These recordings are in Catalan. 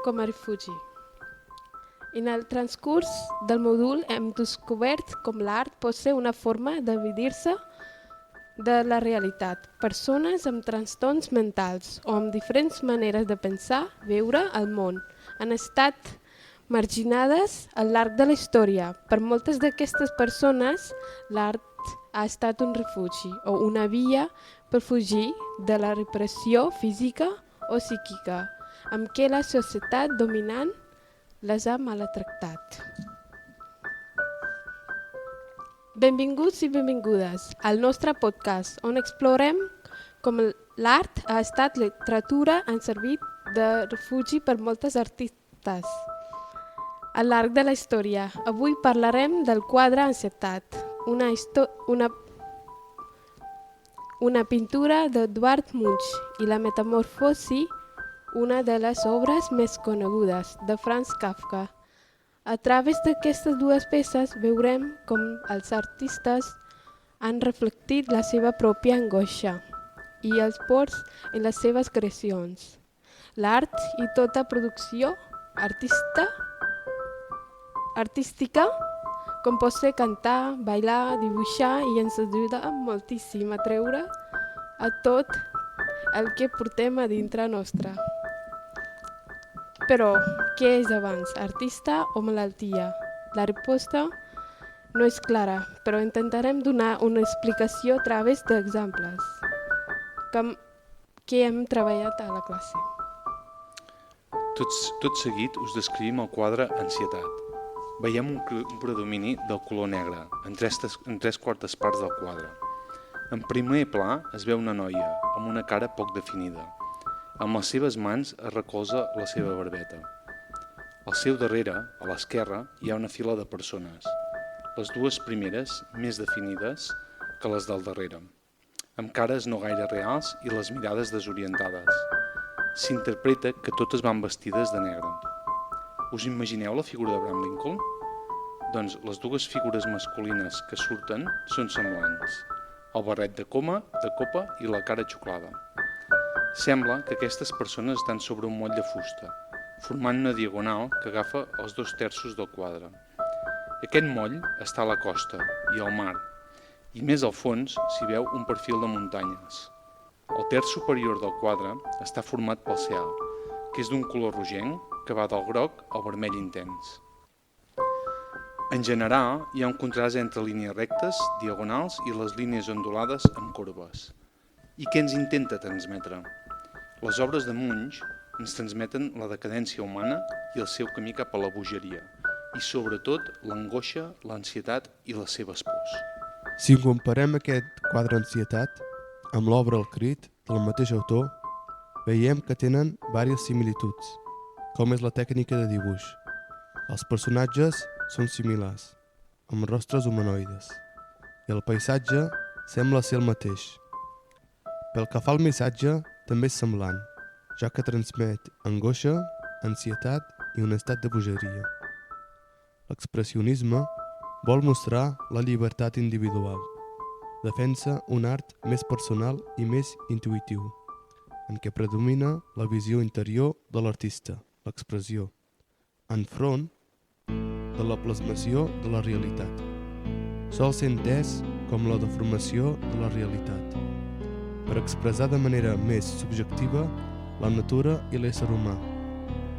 com a refugi. En el transcurs del mòdul hem descobert com l'art pot ser una forma de dividir-se de la realitat. Persones amb trastorns mentals o amb diferents maneres de pensar, veure el món, han estat marginades al llarg de la història. Per moltes d'aquestes persones, l'art ha estat un refugi o una via per fugir de la repressió física o psíquica amb què la societat dominant les ha maltractat. Benvinguts i benvingudes al nostre podcast, on explorem com l'art ha estat literatura, han servit de refugi per moltes artistes al llarg de la història. Avui parlarem del quadre Ansietat, una pintura d'Edvard Munch, i la Metamorfosi, una de les obres més conegudes de Franz Kafka. A través d'aquestes dues peces veurem com els artistes han reflectit la seva pròpia angoixa i els pors en les seves creacions. L'art i tota producció artística, com pot ser cantar, bailar, dibuixar, i ens ajuda moltíssim a treure a tot el que portem a dintre nostra. Però, què és abans, artista o malaltia? La resposta no és clara, però intentarem donar una explicació a través d'exemples que hem treballat a la classe. Tot seguit us descrivim el quadre Ansietat. Veiem un predomini del color negre en tres quartes parts del quadre. En primer pla es veu una noia amb una cara poc definida. Amb les seves mans es recolza la seva barbeta. Al seu darrere, a l'esquerra, hi ha una fila de persones, les dues primeres més definides que les del darrere, amb cares no gaire reals i les mirades desorientades. S'interpreta que totes van vestides de negre. Us imagineu la figura d'Abraham Lincoln? Doncs les dues figures masculines que surten són semblants, el barret de copa i la cara xuclada. Sembla que aquestes persones estan sobre un moll de fusta, formant una diagonal que agafa els 2/3 del quadre. Aquest moll està a la costa i al mar, i més al fons s'hi veu un perfil de muntanyes. El terç superior del quadre està format pel cel, que és d'un color rogenc que va del groc al vermell intens. En general, hi ha un contrast entre línies rectes, diagonals i les línies ondulades amb corbes. I què ens intenta transmetre? Les obres de Munch ens transmeten la decadència humana i el seu camí cap a la bogeria, i sobretot l'angoixa, l'ansietat i les seves pors. Si comparem aquest quadre Ansietat amb l'obra El crit del mateix autor, veiem que tenen diverses similituds, com és la tècnica de dibuix. Els personatges són similars, amb rostres humanoides, i el paisatge sembla ser el mateix. Pel que fa al missatge, també és semblant, ja que transmet angoixa, ansietat i un estat de bogeria. L'expressionisme vol mostrar la llibertat individual. Defensa un art més personal i més intuïtiu, en què predomina la visió interior de l'artista, l'expressió, enfront de la plasmació de la realitat. Sol ser entès com la deformació de la realitat, per expressar de manera més subjectiva la natura i l'ésser humà,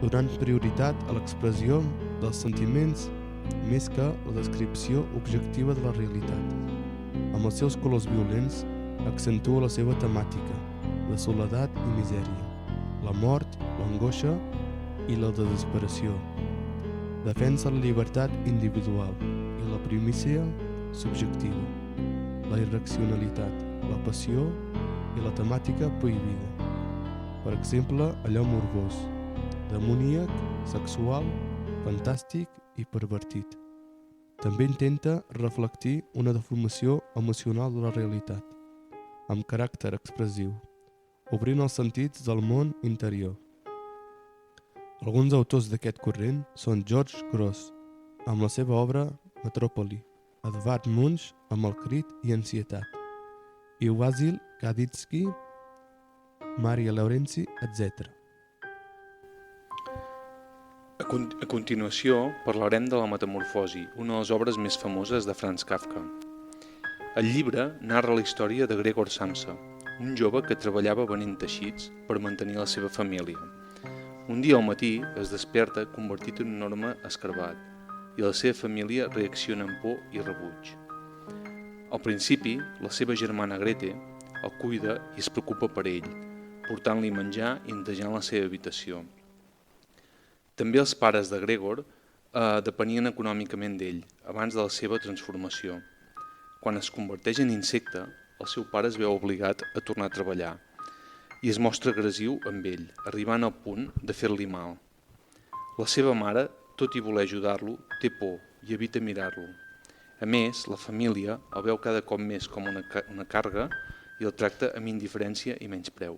donant prioritat a l'expressió dels sentiments més que la descripció objectiva de la realitat. Amb els seus colors violents accentua la seva temàtica de soledat i misèria, la mort, l'angoixa i la desesperació. Defensa la llibertat individual i la primícia subjectiva, la irracionalitat, la passió i la temàtica prohibida. Per exemple, allò morbós, demoníac, sexual, fantàstic i pervertit. També intenta reflectir una deformació emocional de la realitat, amb caràcter expressiu, obrint els sentits del món interior. Alguns autors d'aquest corrent són George Grosz, amb la seva obra Metrópoli, Edvard Munch amb El crit i Ansietat, i Wasyl Kandinsky, Maria Laurenci, etc. A continuació, parlarem de La Metamorfosi, una de les obres més famoses de Franz Kafka. El llibre narra la història de Gregor Samsa, un jove que treballava venent teixits per mantenir la seva família. Un dia al matí es desperta convertit en un enorme escarbat i la seva família reacciona amb por i rebuig. Al principi, la seva germana Grete el cuida i es preocupa per ell, portant-li menjar i netejant la seva habitació. També els pares de Gregor depenien econòmicament d'ell abans de la seva transformació. Quan es converteix en insecte, el seu pare es veu obligat a tornar a treballar i es mostra agressiu amb ell, arribant al punt de fer-li mal. La seva mare, tot i voler ajudar-lo, té por i evita mirar-lo. A més, la família el veu cada cop més com una càrrega i el tracta amb indiferència i menyspreu.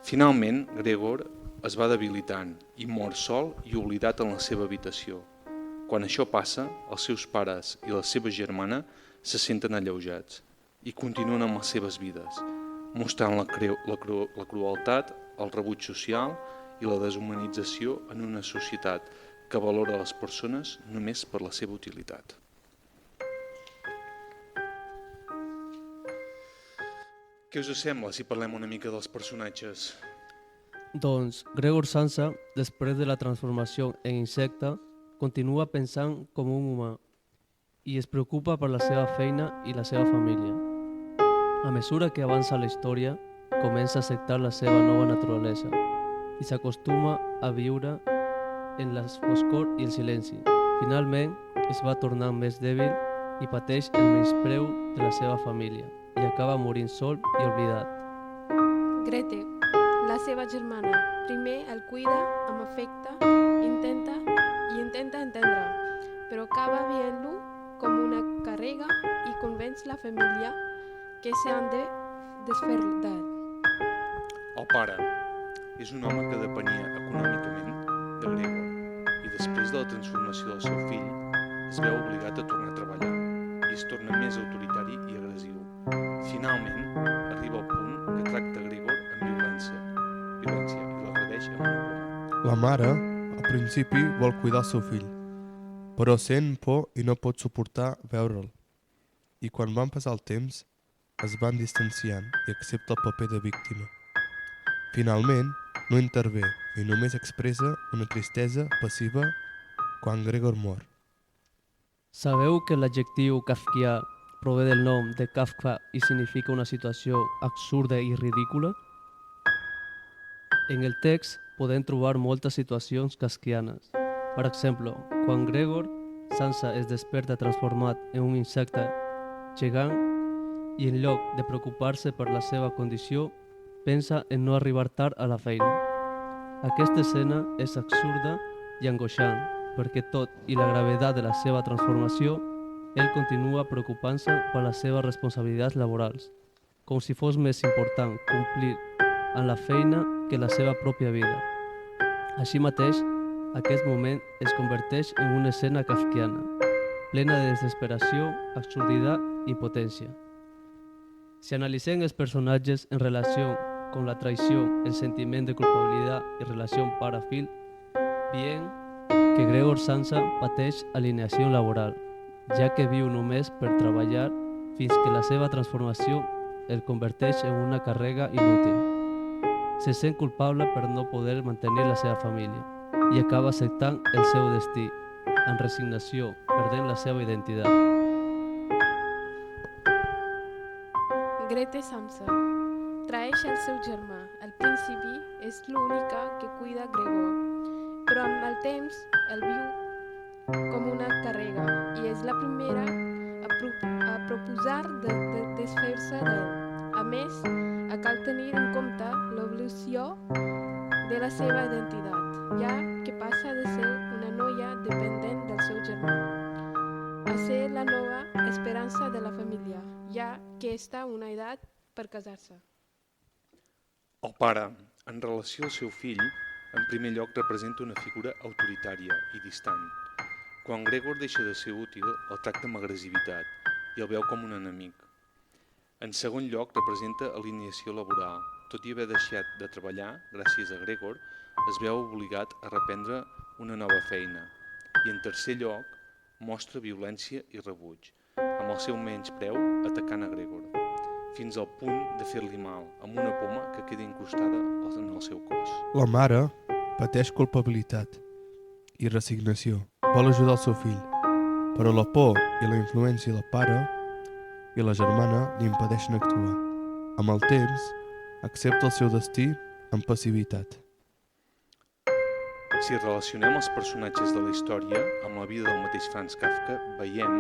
Finalment, Gregor es va debilitant i mor sol i oblidat en la seva habitació. Quan això passa, els seus pares i la seva germana se senten alleujats i continuen amb les seves vides, mostrant la crueltat, el rebuig social i la deshumanització en una societat que valora les persones només per la seva utilitat. Què us sembla si parlem una mica dels personatges? Doncs Gregor Samsa, després de la transformació en insecte, continua pensant com un humà i es preocupa per la seva feina i la seva família. A mesura que avança la història, comença a acceptar la seva nova naturalesa i s'acostuma a viure en la foscor i el silenci. Finalment, es va tornant més dèbil i pateix el menyspreu de la seva família i acaba morint sol i oblidat. Grete, la seva germana, primer el cuida amb afecte, intenta entendre, però acaba veient-lo com una càrrega i convenç la família que s'han de desfer d'ell. El pare és un home que depenia econòmicament de Gregor i després de la transformació del seu fill es veu obligat a tornar a treballar i es torna més autoritari i agressiu. Finalment, arriba al punt que tracta Gregor amb violència i l'agredeix amb una ploma. La mare, al principi, vol cuidar el seu fill, però sent por i no pot suportar veure'l. I quan van passar el temps, es van distanciant i accepta el paper de víctima. Finalment, no intervé i només expressa una tristesa passiva quan Gregor mor. Sabeu que l'adjectiu kafkià prové del nom de Kafka i significa una situació absurda i ridícula? En el text podem trobar moltes situacions kafkianes. Per exemple, quan Gregor Samsa es desperta transformat en un insecte gegant i en lloc de preocupar-se per la seva condició, pensa en no arribar tard a la feina. Aquesta escena és absurda i angoixant, perquè tot i la gravetat de la seva transformació, ell continua preocupant-se per les seves responsabilitats laborals, com si fos més important complir amb la feina que la seva pròpia vida. Així mateix, aquest moment es converteix en una escena kafkiana, plena de desesperació, absurditat i impotència. Si analitzem els personatges en relació con la traició, el sentiment de culpabilitat i relació pare-fill, veiem que Gregor Samsa pateix alienació laboral, ja que viu només per treballar fins que la seva transformació el converteix en una càrrega inútil. Se sent culpable per no poder mantenir la seva família i acaba acceptant el seu destí, en resignació, perdent la seva identitat. Grete Samsa traeix el seu germà. Al principi és l'única que cuida Gregor, però amb el temps el viu com una càrrega i és la primera a proposar de desfer-se d'ell. A més, cal tenir en compte l'evolució de la seva identitat, ja que passa de ser una noia dependent del seu germà a ser la nova esperança de la família, ja que està a una edat per casar-se. El pare, en relació al seu fill, en primer lloc representa una figura autoritària i distant. Quan Gregor deixa de ser útil, el tracta amb agressivitat i el veu com un enemic. En segon lloc, representa alienació laboral, tot i haver deixat de treballar, gràcies a Gregor, es veu obligat a reprendre una nova feina. I en tercer lloc, mostra violència i rebuig, amb el seu menyspreu atacant a Gregor, fins al punt de fer-li mal, amb una poma que queda incrustada en el seu cos. La mare pateix culpabilitat i resignació. Vol ajudar el seu fill, però la por i la influència del pare i la germana li impedeixen actuar. Amb el temps, accepta el seu destí amb passivitat. Si relacionem els personatges de la història amb la vida del mateix Franz Kafka, veiem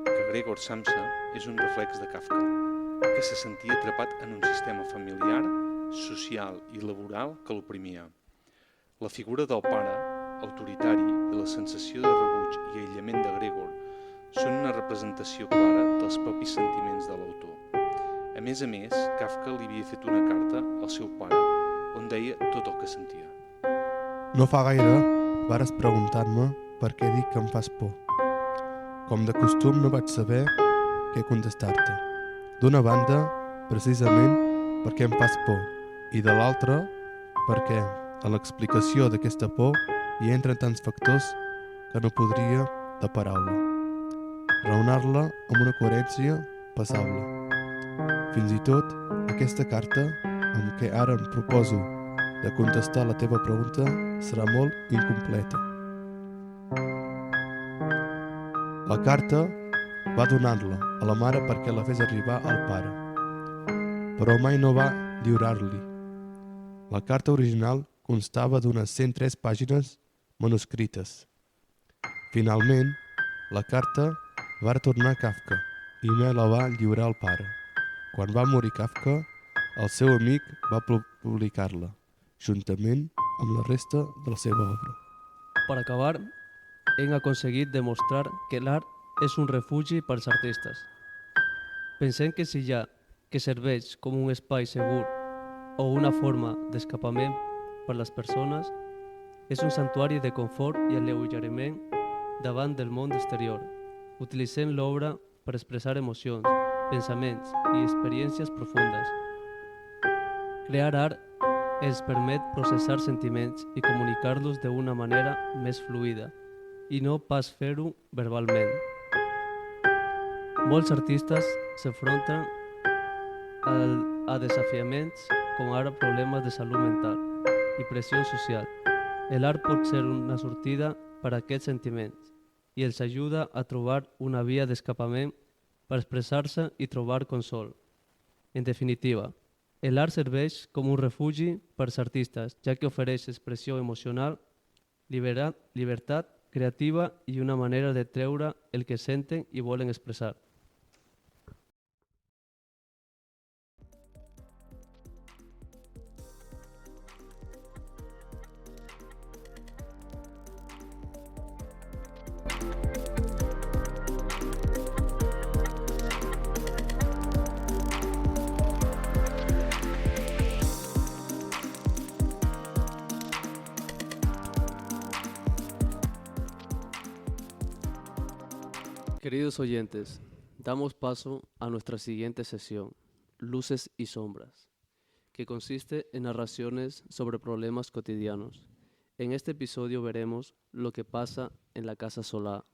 que Gregor Samsa és un reflex de Kafka, que se sentia atrapat en un sistema familiar, social i laboral que l'oprimia. La figura del pare, autoritari, i la sensació de rebuig i aïllament de Gregor són una representació clara dels propis sentiments de l'autor. A més, Kafka li havia fet una carta al seu pare on deia tot el que sentia. No fa gaire vares preguntar-me per què dic que em fas por. Com de costum no vaig saber què contestar-te. D'una banda, precisament perquè em fas por, i de l'altra, perquè a l'explicació d'aquesta por hi entren tants factors que no podria de paraula. Raonar-la amb una coherència passable. Fins i tot, aquesta carta, amb què ara em proposo de contestar la teva pregunta, serà molt incompleta. La carta va donar-la a la mare perquè la fes arribar al pare, però mai no va lliurar-li. La carta original constava d'unes 103 pàgines manuscrites. Finalment, la carta va retornar a Kafka i me la va lliurar al pare. Quan va morir Kafka, el seu amic va publicar-la, juntament amb la resta de la seva obra. Per acabar, hem aconseguit demostrar que l'art és un refugi pels artistes. Pensem que si ja que serveix com un espai segur o una forma d'escapament per les persones, és un santuari de confort i alleugeriment davant del món exterior, utilitzant l'obra per expressar emocions, pensaments i experiències profundes. Crear art ens permet processar sentiments i comunicar-los d'una manera més fluida i no pas fer-ho verbalment. Molts artistes s'enfronten a desafiaments com ara problemes de salut mental i pressió social. L'art pot ser una sortida per a aquests sentiments i els ajuda a trobar una via d'escapament per expressar-se i trobar consol. En definitiva, l'art serveix com un refugi per als artistes, ja que ofereix expressió emocional, llibertat creativa i una manera de treure el que senten i volen expressar. Queridos oyentes, damos paso a nuestra siguiente sesión, Luces y Sombras, que consiste en narraciones sobre problemas cotidianos. En este episodio veremos lo que pasa en la Casa Solá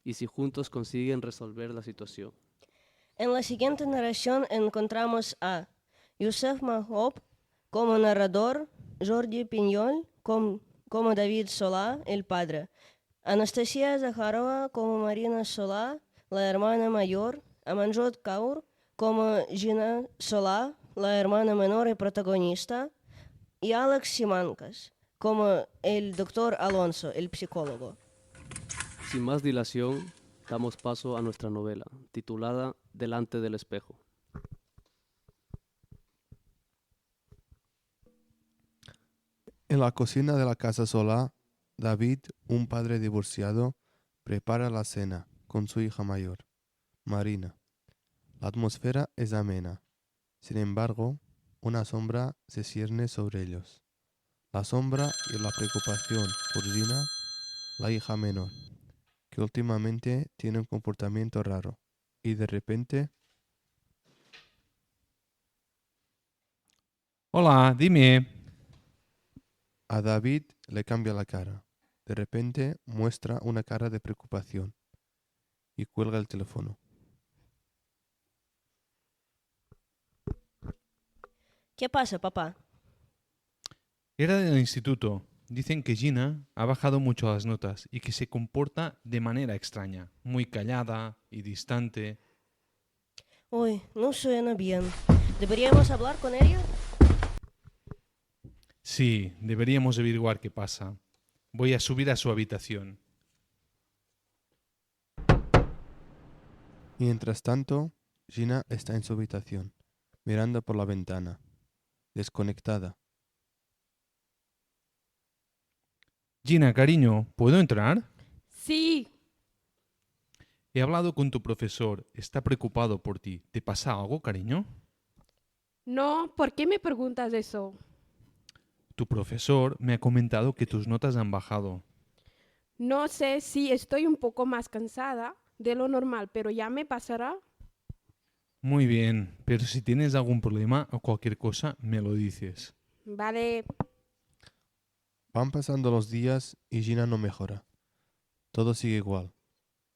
y si juntos consiguen resolver la situación. En la siguiente narración encontramos a Youssef Mahmoud como narrador, Jordi Piñol como David Solá, el padre, Anastasia Zakharova como Marina Solá, la hermana mayor, Amanjot Kaur como Gina Solá, la hermana menor y protagonista, y Alex Simancas como el doctor Alonso, el psicólogo. Sin más dilación, damos paso a nuestra novela, titulada Delante del espejo. En la cocina de la Casa Solá, David, un padre divorciado, prepara la cena con su hija mayor, Marina. La atmósfera es amena. Sin embargo, una sombra se cierne sobre ellos. La sombra y la preocupación por Gina, la hija menor, que últimamente tiene un comportamiento raro y de repente Hola, dime. A David le cambia la cara. De repente muestra una cara de preocupación y cuelga el teléfono. ¿Qué pasa, papá? Era del instituto. Dicen que Gina ha bajado mucho las notas y que se comporta de manera extraña, muy callada y distante. Uy, no suena bien. ¿Deberíamos hablar con ella? Sí, deberíamos averiguar qué pasa. Voy a subir a su habitación. Mientras tanto, Gina está en su habitación, mirando por la ventana, desconectada. Gina, cariño, ¿puedo entrar? Sí, He hablado con tu profesor. Está preocupado por ti. ¿Te pasa algo, cariño? no, ¿por qué me preguntas eso? Tu profesor me ha comentado que tus notas han bajado. No sé si estoy un poco más cansada de lo normal, pero ya me pasará. Muy bien, pero si tienes algún problema o cualquier cosa, me lo dices. Vale, Van pasando los días y Gina no mejora. Todo sigue igual.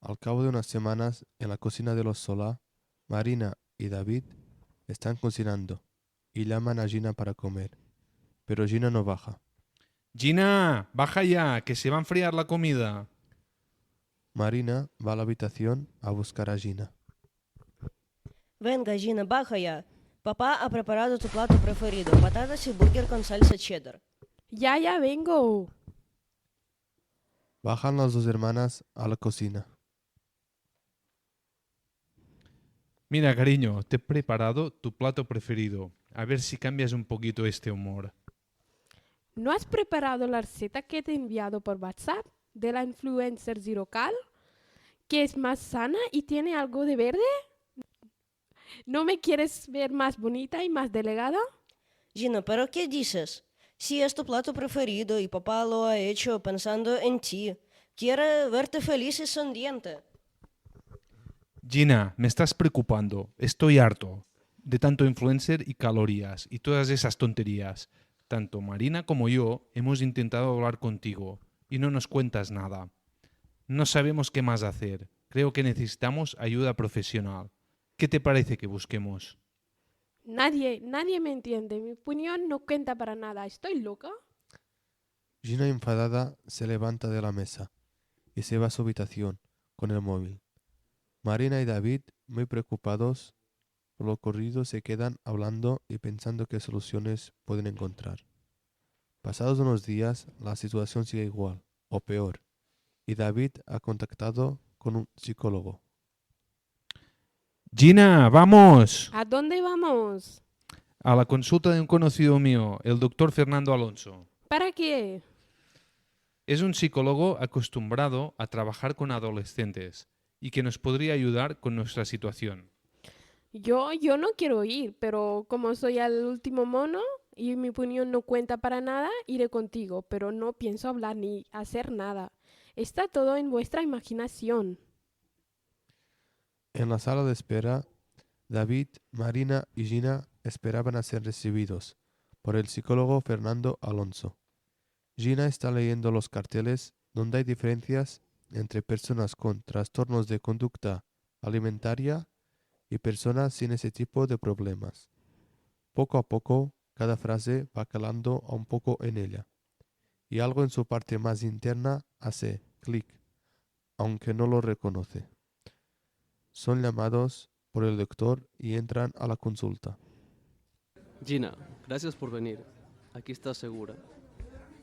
Al cabo de unas semanas, en la cocina de los Solá, Marina y David están cocinando y llaman a Gina para comer. Pero Gina no baja. Gina, baja ya, que se va a enfriar la comida. Marina va a la habitación a buscar a Gina. Venga, Gina, baja ya. Papá ha preparado tu plato preferido, patatas y burger con salsa cheddar. ya vengo. Bajan las dos hermanas a la cocina. Mira, cariño, te he preparado tu plato preferido. A ver si cambias un poquito este humor. ¿No has preparado la receta que te he enviado por WhatsApp de la influencer Zirocal? ¿Que es más sana y tiene algo de verde? ¿No me quieres ver más bonita y más delegada? Gina, ¿pero qué dices? Si es tu plato preferido y papá lo ha hecho pensando en ti. Quiere verte feliz y sonriente. Gina, me estás preocupando. Estoy harto de tanto influencer y calorías y todas esas tonterías. Tanto Marina como yo hemos intentado hablar contigo y no nos cuentas nada. No sabemos qué más hacer. Creo que necesitamos ayuda profesional. ¿Qué te parece que busquemos? Nadie me entiende. Mi opinión no cuenta para nada. ¿Estoy loca? Gina enfadada se levanta de la mesa y se va a su habitación con el móvil. Marina y David, muy preocupados por lo ocurrido, se quedan hablando y pensando qué soluciones pueden encontrar. Pasados unos días, la situación sigue igual, o peor, y David ha contactado con un psicólogo. Gina, vamos ¿A dónde vamos? a la consulta de un conocido mío, el doctor Fernando Alonso. ¿Para qué? Es un psicólogo acostumbrado a trabajar con adolescentes y que nos podría ayudar con nuestra situación. Yo no quiero ir, pero como soy el último mono y mi opinión no cuenta para nada, iré contigo, pero no pienso hablar ni hacer nada. Está todo en vuestra imaginación. En la sala de espera, David, Marina y Gina esperaban a ser recibidos por el psicólogo Fernando Alonso. Gina está leyendo los carteles donde hay diferencias entre personas con trastornos de conducta alimentaria y personas sin ese tipo de problemas. Poco a poco, cada frase va calando un poco en ella, y algo en su parte más interna hace clic, aunque no lo reconoce. Son llamados por el doctor y entran a la consulta. Gina, gracias por venir. Aquí estás segura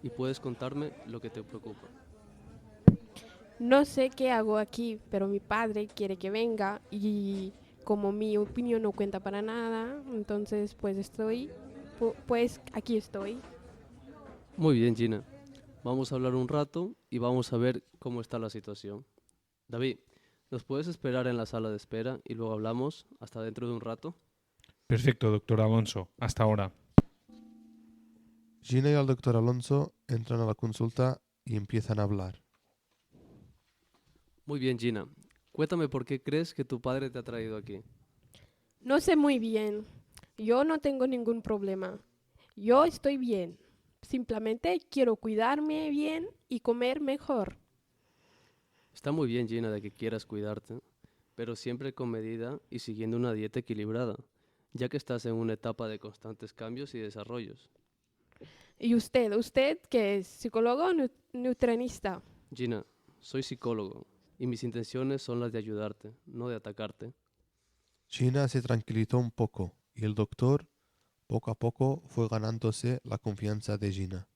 y puedes contarme lo que te preocupa. No sé qué hago aquí, pero mi padre quiere que venga y como mi opinión no cuenta para nada, entonces pues aquí estoy. Muy bien, Gina. Vamos a hablar un rato y vamos a ver cómo está la situación. David, ¿nos puedes esperar en la sala de espera y luego hablamos hasta dentro de un rato? Perfecto, doctor Alonso. Hasta ahora. Gina y el doctor Alonso entran a la consulta y empiezan a hablar. Muy bien, Gina. Cuéntame por qué crees que tu padre te ha traído aquí. No sé muy bien. Yo no tengo ningún problema. Yo estoy bien. Simplemente quiero cuidarme bien y comer mejor. Está muy bien, Gina, de que quieras cuidarte, pero siempre con medida y siguiendo una dieta equilibrada, ya que estás en una etapa de constantes cambios y desarrollos. ¿Y usted qué es? ¿Psicólogo o nutricionista? Gina, soy psicólogo y mis intenciones son las de ayudarte, no de atacarte. Gina se tranquilizó un poco y el doctor poco a poco fue ganándose la confianza de Gina.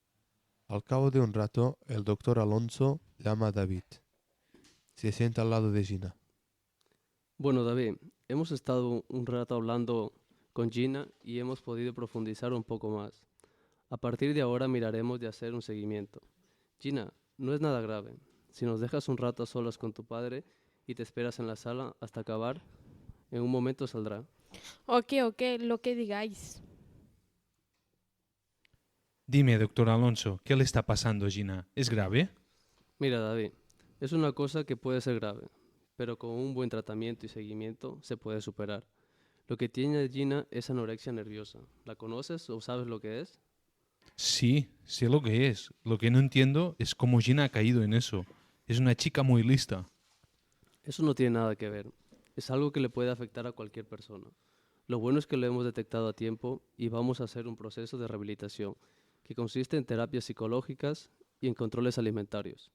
Al cabo de un rato, el doctor Alonso llama a David. Se sienta al lado de Gina. Bueno, David, hemos estado un rato hablando con Gina y hemos podido profundizar un poco más. A partir de ahora miraremos de hacer un seguimiento. Gina, no es nada grave. Si nos dejas un rato a solas con tu padre y te esperas en la sala hasta acabar, en un momento saldrá. Ok, lo que digáis. Dime, doctor Alonso, ¿qué le está pasando a Gina? ¿Es grave? Mira, David, es una cosa que puede ser grave, pero con un buen tratamiento y seguimiento se puede superar. Lo que tiene Gina es anorexia nerviosa. ¿La conoces o sabes lo que es? Sí, sé lo que es. Lo que no entiendo es cómo Gina ha caído en eso. Es una chica muy lista. Eso no tiene nada que ver. Es algo que le puede afectar a cualquier persona. Lo bueno es que lo hemos detectado a tiempo y vamos a hacer un proceso de rehabilitación que consiste en terapias psicológicas y en controles alimentarios.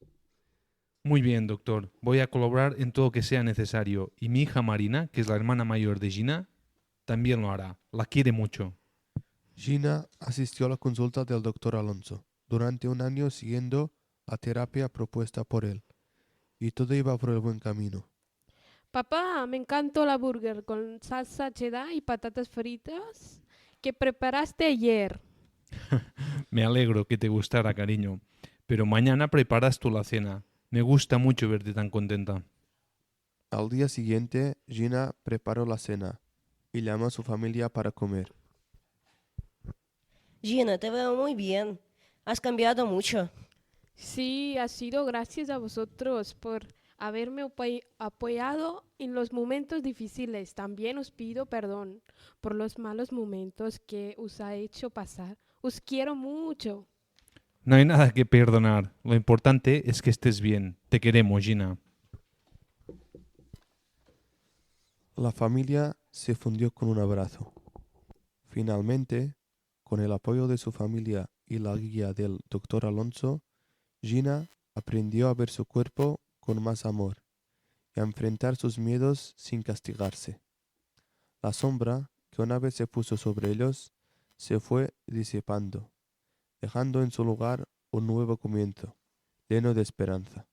Muy bien, doctor. Voy a colaborar en todo lo que sea necesario. Y mi hija Marina, que es la hermana mayor de Gina, también lo hará. La quiere mucho. Gina asistió a la consulta del doctor Alonso durante un año siguiendo la terapia propuesta por él, y todo iba por el buen camino. Papá, me encantó la burger con salsa cheddar y patatas fritas que preparaste ayer. Me alegro que te gustara, cariño. Pero mañana preparas tú la cena. Me gusta mucho verte tan contenta. Al día siguiente, Gina preparó la cena y llamó a su familia para comer. Gina, te veo muy bien. Has cambiado mucho. Sí, ha sido gracias a vosotros por haberme apoyado en los momentos difíciles. También os pido perdón por los malos momentos que os ha hecho pasar. Os quiero mucho. No hay nada que perdonar. Lo importante es que estés bien. Te queremos, Gina. La familia se fundió con un abrazo. Finalmente, con el apoyo de su familia y la guía del doctor Alonso, Gina aprendió a ver su cuerpo con más amor y a enfrentar sus miedos sin castigarse. La sombra, que una vez se puso sobre ellos, se fue disipando, dejando en su lugar un nuevo comienzo, lleno de esperanza.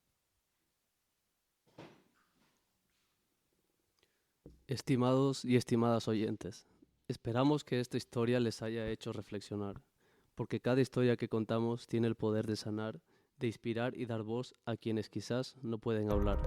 Estimados y estimadas oyentes, esperamos que esta historia les haya hecho reflexionar, porque cada historia que contamos tiene el poder de sanar, de inspirar y dar voz a quienes quizás no pueden hablar.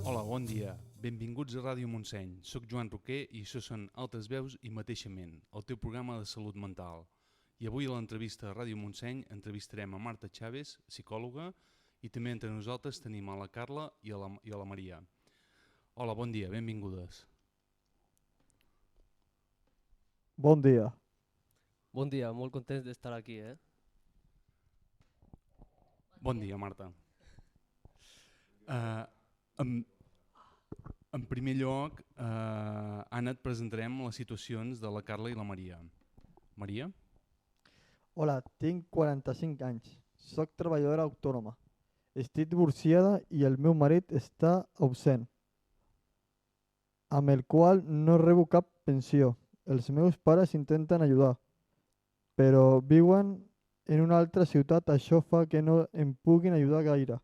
Hola, bon dia. Benvinguts a Ràdio Montseny. Soc Joan Roquer i això són Altes Veus i Mateixament, el teu programa de salut mental. I avui a l'entrevista a Ràdio Montseny entrevistarem a Marta Chávez, psicòloga, i també entre nosaltres tenim a la Carla i a la Maria. Hola, bon dia, benvingudes. Bon dia. Bon dia, molt contents d'estar aquí, Bon dia, Marta. En primer lloc, Anna, et presentarem les situacions de la Carla i la Maria. Maria? Hola, tinc 45 anys. Soc treballadora autònoma. Estic divorciada i el meu marit està absent, amb el qual no rebo cap pensió. Els meus pares intenten ajudar, però viuen en una altra ciutat. Això fa que no em puguin ajudar gaire.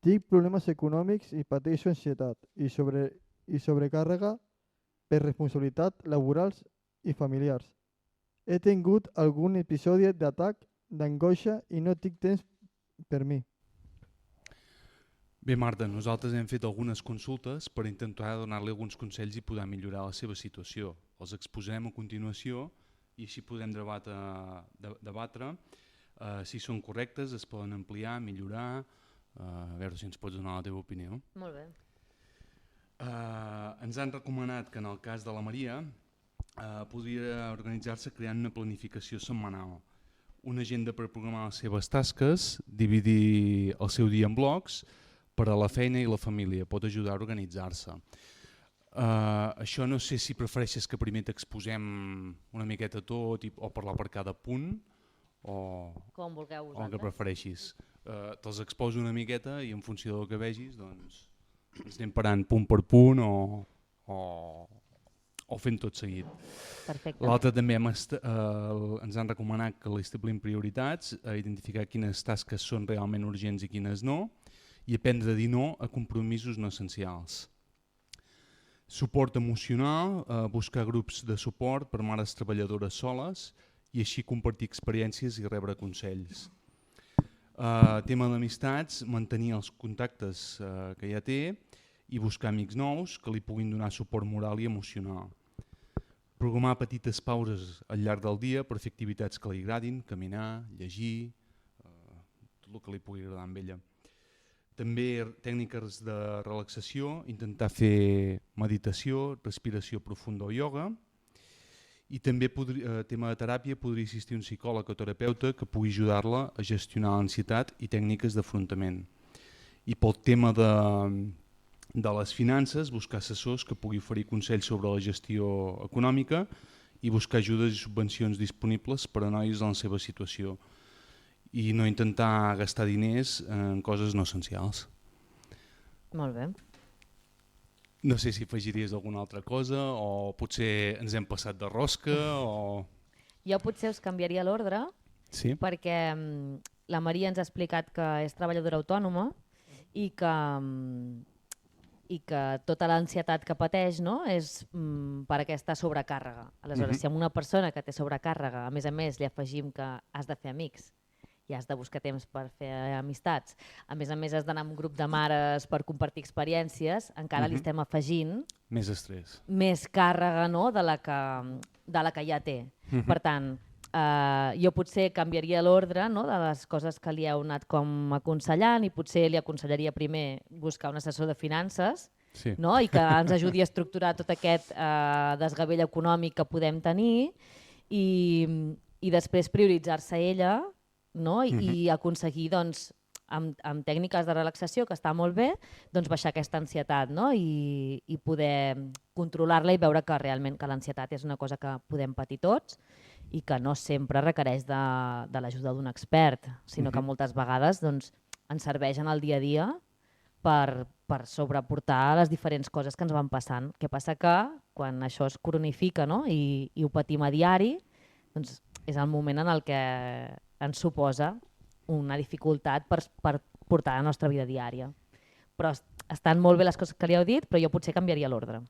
Tinc problemes econòmics i pateixo ansietat i sobrecàrrega per responsabilitats laborals i familiars. He tingut algun episodi d'atac d'angoixa i no tinc temps per mi. Bé, Marta, nosaltres hem fet algunes consultes per intentar donar-li alguns consells i poder millorar la seva situació. Els exposarem a continuació i així podrem debatre si són correctes, es poden ampliar, millorar, a veure si ens pots donar la teva opinió. Molt bé. Ens han recomanat que en el cas de la Maria podria organitzar-se creant una planificació setmanal, una agenda per programar les seves tasques, dividir el seu dia en blocs per a la feina i la família, pot ajudar a organitzar-se. Això no sé si prefereixes que primer t'exposem una miqueta tot o parlar per cada punt o Com vulgueu el que vosaltres. prefereixis. Te'ls exposo una miqueta i en funció del que vegis doncs, ens anem parant punt per punt o fent tot seguit. Perfecte. L'altre també ens han recomanat que establim prioritats, identificar quines tasques són realment urgents i quines no, i aprendre a dir no a compromisos no essencials. Suport emocional, buscar grups de suport per mares treballadores soles i així compartir experiències i rebre consells. Tema d'amistats, mantenir els contactes que ja té i buscar amics nous que li puguin donar suport moral i emocional. Programar petites pauses al llarg del dia per fer activitats que li agradin, caminar, llegir, tot el que li pugui agradar amb ella. També tècniques de relaxació, intentar fer meditació, respiració profunda o ioga. I també, tema de teràpia, podria assistir un psicòleg o terapeuta que pugui ajudar-la a gestionar l'ansietat i tècniques d'afrontament. I pel tema de les finances, buscar assessors que pugui oferir consells sobre la gestió econòmica i buscar ajudes i subvencions disponibles per a nois en la seva situació. I no intentar gastar diners en coses no essencials. Molt bé. No sé si afegiries alguna altra cosa o potser ens hem passat de rosca o... Jo potser us canviaria l'ordre Sí? perquè la Maria ens ha explicat que és treballadora autònoma i que tota l'ansietat que pateix, no, és per aquesta sobrecàrrega. Aleshores, si amb una persona que té sobrecàrrega, a més li afegim que has de fer amics i has de buscar temps per fer amistats, a més has d'anar amb un grup de mares per compartir experiències, encara li estem afegint Més estrès. més càrrega, no, de la que ja té. Per tant, jo potser canviaria l'ordre, no, de les coses que li heu anat com aconsellant i potser li aconsellaria primer buscar un assessor de finances, Sí. no, i que ens ajudi a estructurar tot aquest desgavell econòmic que podem tenir i després prioritzar-se ella, no, i aconseguir doncs, amb tècniques de relaxació, que està molt bé, doncs baixar aquesta ansietat, no, i poder controlar-la i veure que realment que l'ansietat és una cosa que podem patir tots i que no sempre requereix de l'ajuda d'un expert, sinó que moltes vegades doncs, ens serveix en el dia a dia per sobreportar les diferents coses que ens van passant. Què passa que quan això es cronifica, no, i ho patim a diari, doncs és el moment en el que ens suposa una dificultat per portar la nostra vida diària. Però estan molt bé les coses que li heu dit, però jo potser canviaria l'ordre.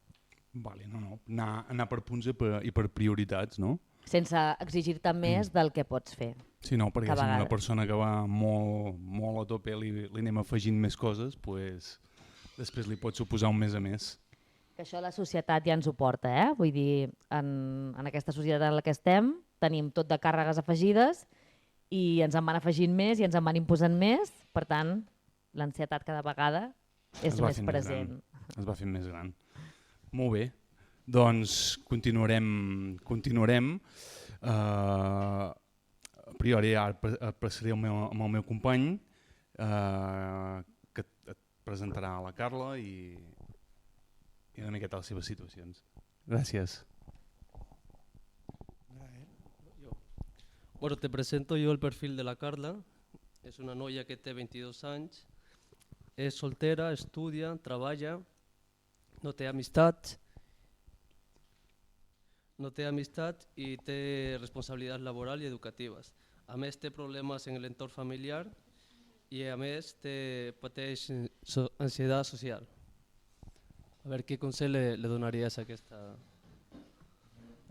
Vale, no. Anar per punts i per prioritats, no? Sense exigir-te més del que pots fer. Sí, no, perquè Cada si una vegada. persona que va molt a tope li anem afegint més coses, pues, després li pot suposar un més a més. Que això la societat ja ens ho porta, eh? Vull dir, en aquesta societat en la que estem tenim tot de càrregues afegides i ens en van afegint més i ens en van imposant més, per tant, l'ansietat cada vegada és Es va més fent present. gran. Es va fent més gran. Molt bé, doncs continuarem. A priori ara passaré amb el meu company que et presentarà la Carla i una miqueta les seves situacions. Gràcies. Bueno, te presento yo el perfil de la Carla. Es una noia que té 22 anys, és soltera, estudia, treballa, no té amistats i té responsabilitats laborals i educatives. A més, té problemes en l'entorn familiar i a més pateix ansietat social. A veure, què consell li donaries a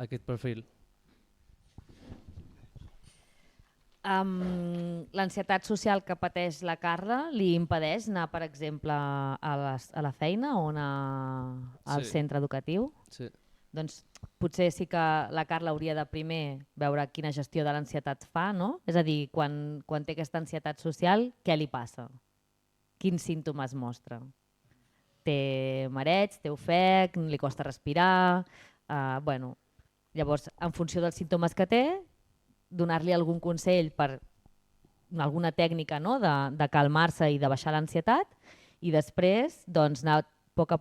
aquest perfil? L'ansietat social que pateix la Carla li impedeix anar, per exemple, a la feina o anar al Sí. centre educatiu? Sí. Doncs potser sí que la Carla hauria de primer veure quina gestió de l'ansietat fa, no? És a dir, quan té aquesta ansietat social, què li passa? Quins símptomes mostra? Té mareig, té ofec, li costa respirar... Bueno, llavors, en funció dels símptomes que té, donar-li algun consell per alguna tècnica, no? de calmar-se i de baixar l'ansietat, i després doncs, anar a poc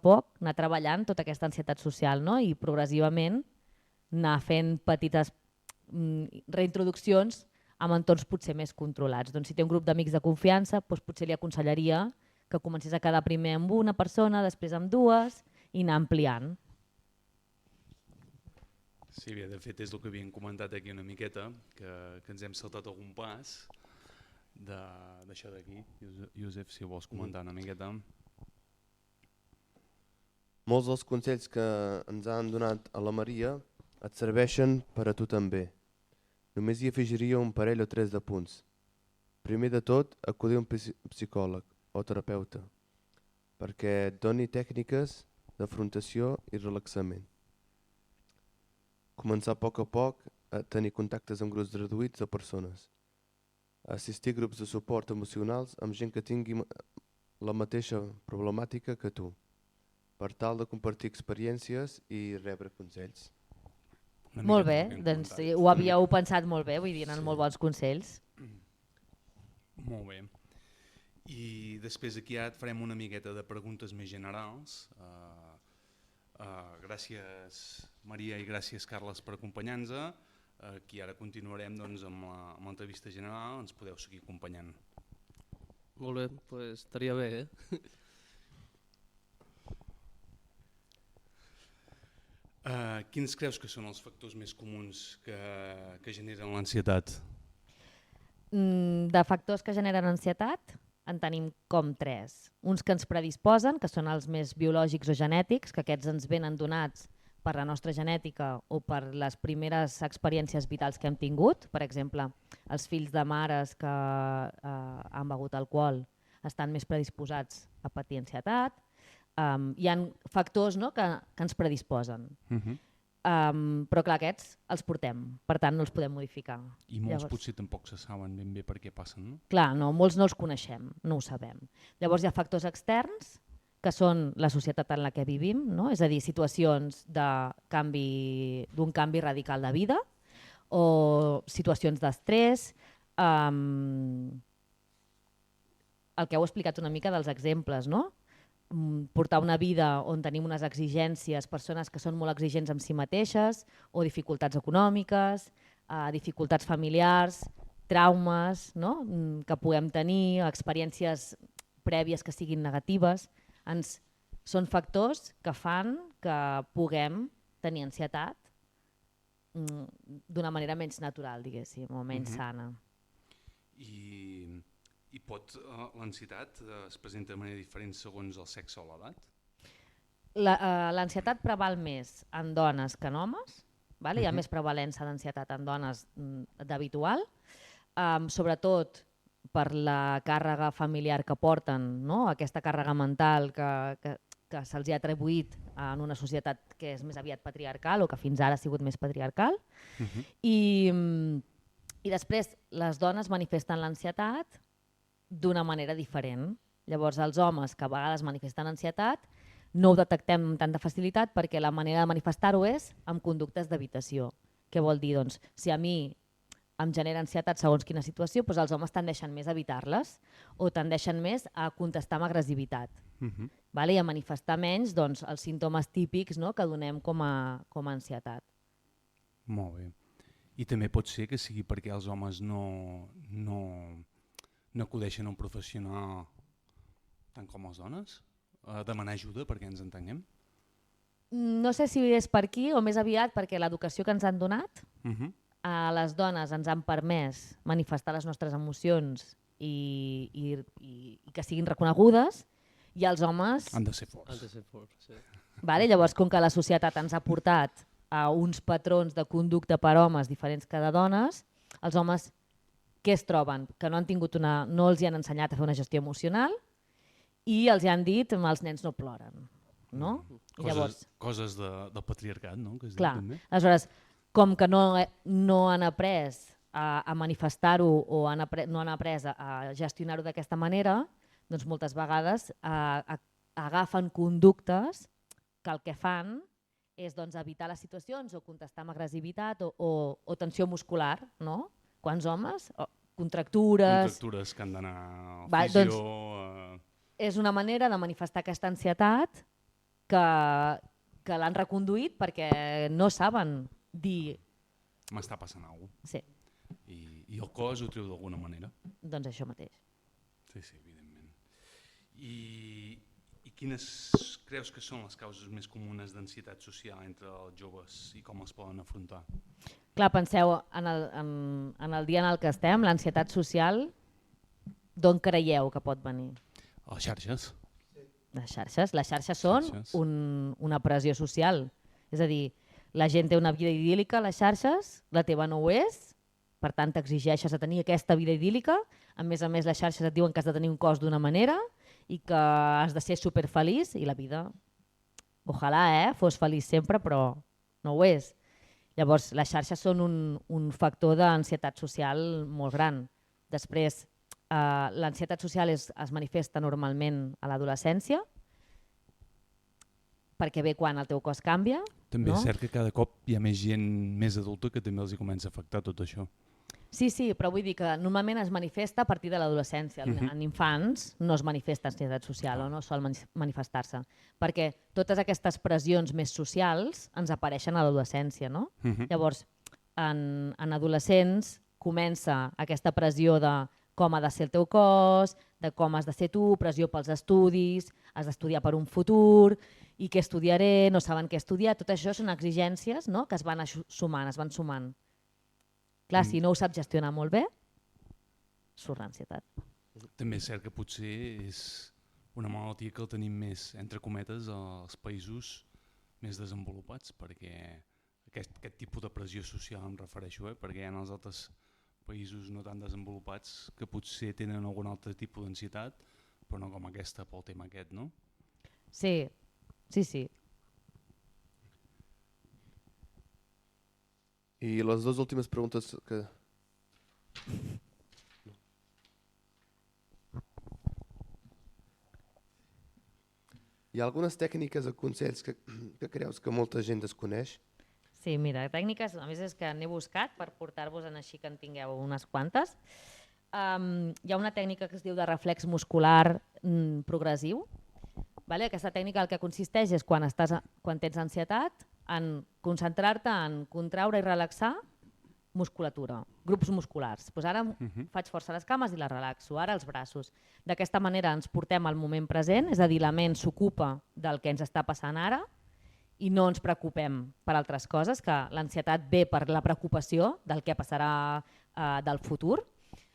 anar treballant tota aquesta ansietat social, no? I progressivament anar fent petites reintroduccions amb entorns potser més controlats. Doncs, si té un grup d'amics de confiança, doncs, potser li aconsellaria que comencés a quedar primer amb una persona, després amb dues i anar ampliant. Sí, bé, de fet és el que havíem comentat aquí una miqueta, que ens hem saltat algun pas d'això d'aquí. Josep, si ho vols comentar una miqueta. Molts dels consells que ens han donat a la Maria et serveixen per a tu també. Només hi afegiria un parell o 3 de punts. Primer de tot, acudir a un psicòleg o terapeuta perquè et doni tècniques d'afrontació i relaxament. Començar a poc a tenir contactes amb grups reduïts de persones. Assistir a grups de suport emocionals amb gent que tingui la mateixa problemàtica que tu, per tal de compartir experiències i rebre consells. Molt bé, doncs ho havíeu pensat molt bé, vull dir, eren molt bons consells. Molt bé. I després aquí ja et farem una miqueta de preguntes més generals. Gràcies Maria i gràcies Carles per acompanyar-nos. Aquí ara continuarem doncs, amb l'entrevista general, ens podeu seguir acompanyant. Molt bé, doncs estaria bé, Quins creus que són els factors més comuns que generen l'ansietat? De factors que generen ansietat en tenim com 3. Uns que ens predisposen, que són els més biològics o genètics, que aquests ens venen donats per la nostra genètica o per les primeres experiències vitals que hem tingut. Per exemple, els fills de mares que han begut alcohol estan més predisposats a patir ansietat. Hi ha factors, no, que ens predisposen. Però clar, aquests els portem, per tant no els podem modificar. I molts potser tampoc se saben ben bé per què passen, no? Clar, no, molts no els coneixem, no ho sabem. Llavors hi ha factors externs, que són la societat en la que vivim, no? És a dir, situacions d'un canvi radical de vida o situacions d'estrès. El que heu explicat una mica dels exemples, no? Portar una vida on tenim unes exigències, persones que són molt exigents amb si mateixes, o dificultats econòmiques, dificultats familiars, traumes, no? Que puguem tenir, experiències prèvies que siguin negatives, són factors que fan que puguem tenir ansietat d'una manera menys natural, diguéssim, o menys sana. I l'ansietat es presenta de manera diferent segons el sexe o l'edat? L'ansietat preval més en dones que en homes, hi ha més prevalença d'ansietat en dones d'habitual, sobretot per la càrrega familiar que porten, no? Aquesta càrrega mental que se'ls ha atribuït en una societat que és més aviat patriarcal o que fins ara ha sigut més patriarcal. I després les dones manifesten l'ansietat d'una manera diferent. Llavors els homes que a vegades manifesten ansietat no ho detectem amb tanta facilitat perquè la manera de manifestar-ho és amb conductes d'evitació. Què vol dir? Doncs, si a mi em genera ansietat segons quina situació, doncs els homes tendeixen més a evitar-les o tendeixen més a contestar amb agressivitat i a manifestar menys els símptomes típics que donem com a ansietat. Molt bé. I també pot ser que sigui perquè els homes no acudeixen a un professional tant com les dones? A demanar ajuda perquè ens entenguem? No sé si és per aquí o més aviat perquè l'educació que ens han donat a les dones ens han permès manifestar les nostres emocions i que siguin reconegudes, i els homes han de ser forts. Han de ser forts, sí. Llavors, com que la societat ens ha portat a uns patrons de conducta per homes diferents que de dones, els homes què es troben? Que no els hi han ensenyat a fer una gestió emocional i els hi han dit que els nens no ploren. No? Coses del patriarcat, no? Que es diu, Clar, també. aleshores, com que no han après a manifestar-ho o no han après a gestionar-ho d'aquesta manera, doncs moltes vegades agafen conductes que el que fan és evitar les situacions o contestar amb agressivitat o tensió muscular, no? Quants homes? Contractures... Contractures que han d'anar a fisio... És una manera de manifestar aquesta ansietat que l'han reconduït perquè no saben dir... M'està passant alguna cosa. Sí. I el cos ho treu d'alguna manera. Doncs això mateix. Sí, evidentment. I quines creus que són les causes més comunes d'ansietat social entre els joves i com es poden afrontar? Clar, penseu, en el dia en el que estem, l'ansietat social, d'on creieu que pot venir? A les xarxes. Les xarxes són una pressió social. És a dir, la gent té una vida idíl·lica a les xarxes, la teva no ho és, per tant t'exigeixes a tenir aquesta vida idíl·lica, a més les xarxes et diuen que has de tenir un cos d'una manera i que has de ser superfeliç i la vida, ojalà fos feliç sempre, però no ho és. Llavors, les xarxes són un factor d'ansietat social molt gran. Després, l'ansietat social es manifesta normalment a l'adolescència, perquè ve quan el teu cos canvia. També és cert que cada cop hi ha més gent més adulta que també els hi comença a afectar tot això. Sí, però vull dir que normalment es manifesta a partir de l'adolescència. En infants no es manifesta ansietat social o no sol manifestar-se, perquè totes aquestes pressions més socials ens apareixen a l'adolescència. No? Llavors, en adolescents comença aquesta pressió de com ha de ser el teu cos, de com has de ser tu, pressió pels estudis, has d'estudiar per un futur, i què estudiaré, no saben què estudiar, tot això són exigències, no?, que es van sumant. Clar, si no ho saps gestionar molt bé, surt l'ansietat. També és cert que potser és una malaltia que el tenim més, entre cometes, als països més desenvolupats, perquè aquest tipus de pressió social em refereixo, perquè hi ha els altres països no tan desenvolupats que potser tenen algun altre tipus d'ansietat, però no com aquesta pel tema aquest, no? Sí. I les dues últimes preguntes que... Hi ha algunes tècniques o consells que creus que molta gent desconeix? Sí, mira, tècniques, a més és que n'he buscat per portar-vos-en així que en tingueu unes quantes. Hi ha una tècnica que es diu de reflex muscular progressiu. Aquesta tècnica el que consisteix és quan tens ansietat, en concentrar-te en contraure i relaxar musculatura, grups musculars. Ara faig força a les cames i les relaxo, ara els braços. D'aquesta manera ens portem al moment present, és a dir, la ment s'ocupa del que ens està passant ara i no ens preocupem per altres coses, que l'ansietat ve per la preocupació del que passarà del futur.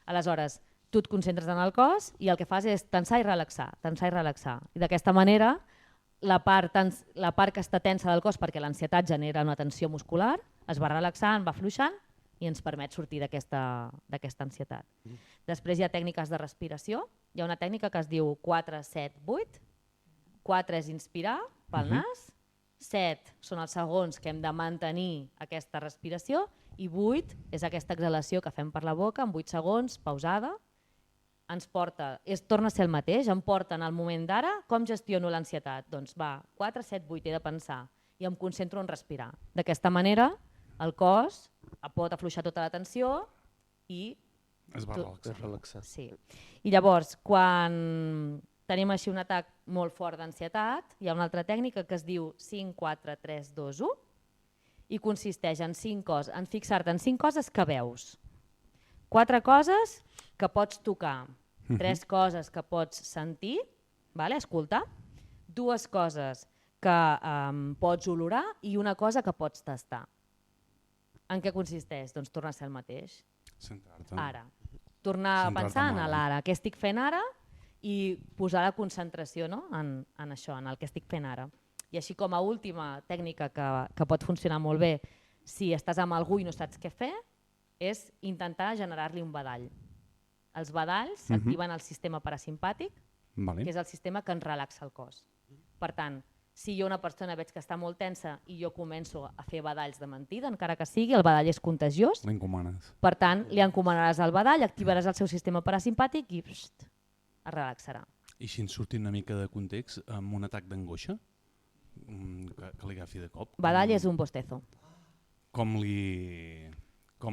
Aleshores, tu et concentres en el cos i el que fas és tensar i relaxar. I d'aquesta manera la part que està tensa del cos, perquè l'ansietat genera una tensió muscular, es va relaxant, va afluixant i ens permet sortir d'aquesta ansietat. Després hi ha tècniques de respiració. Hi ha una tècnica que es diu 4-7-8. 4 és inspirar pel nas, 7 són els segons que hem de mantenir aquesta respiració i 8 és aquesta exhalació que fem per la boca en 8 segons, pausada. Ens porta, torna a ser el mateix, em porta en el moment d'ara, com gestiono l'ansietat? Doncs va, 4, 7, 8, he de pensar i em concentro en respirar. D'aquesta manera el cos pot afluixar tota la tensió i es va relaxar. Sí. I llavors, quan tenim així un atac molt fort d'ansietat, hi ha una altra tècnica que es diu 5, 4, 3, 2, 1 i consisteix en fixar-te en 5 coses que veus, 4 coses que pots tocar, 3 coses que pots sentir, escoltar, 2 coses que pots olorar i una cosa que pots tastar. En què consisteix? Doncs torna a ser el mateix. Ara. Tornar a pensar en l'ara, què estic fent ara i posar la concentració en això, en el que estic fent ara. I així com a última tècnica que pot funcionar molt bé si estàs amb algú i no saps què fer, és intentar generar-li un badall. Els badalls activen el sistema parasimpàtic, Vale. que és el sistema que ens relaxa el cos. Per tant, si jo una persona veig que està molt tensa i jo començo a fer badalls de mentida, encara que sigui, el badall és contagiós, L'encomanes. per tant, li encomanaràs el badall, activaràs el seu sistema parasimpàtic i es relaxarà. I si ens sortim una mica de context, amb un atac d'angoixa, que li agafi de cop, Badall és un bostezo. com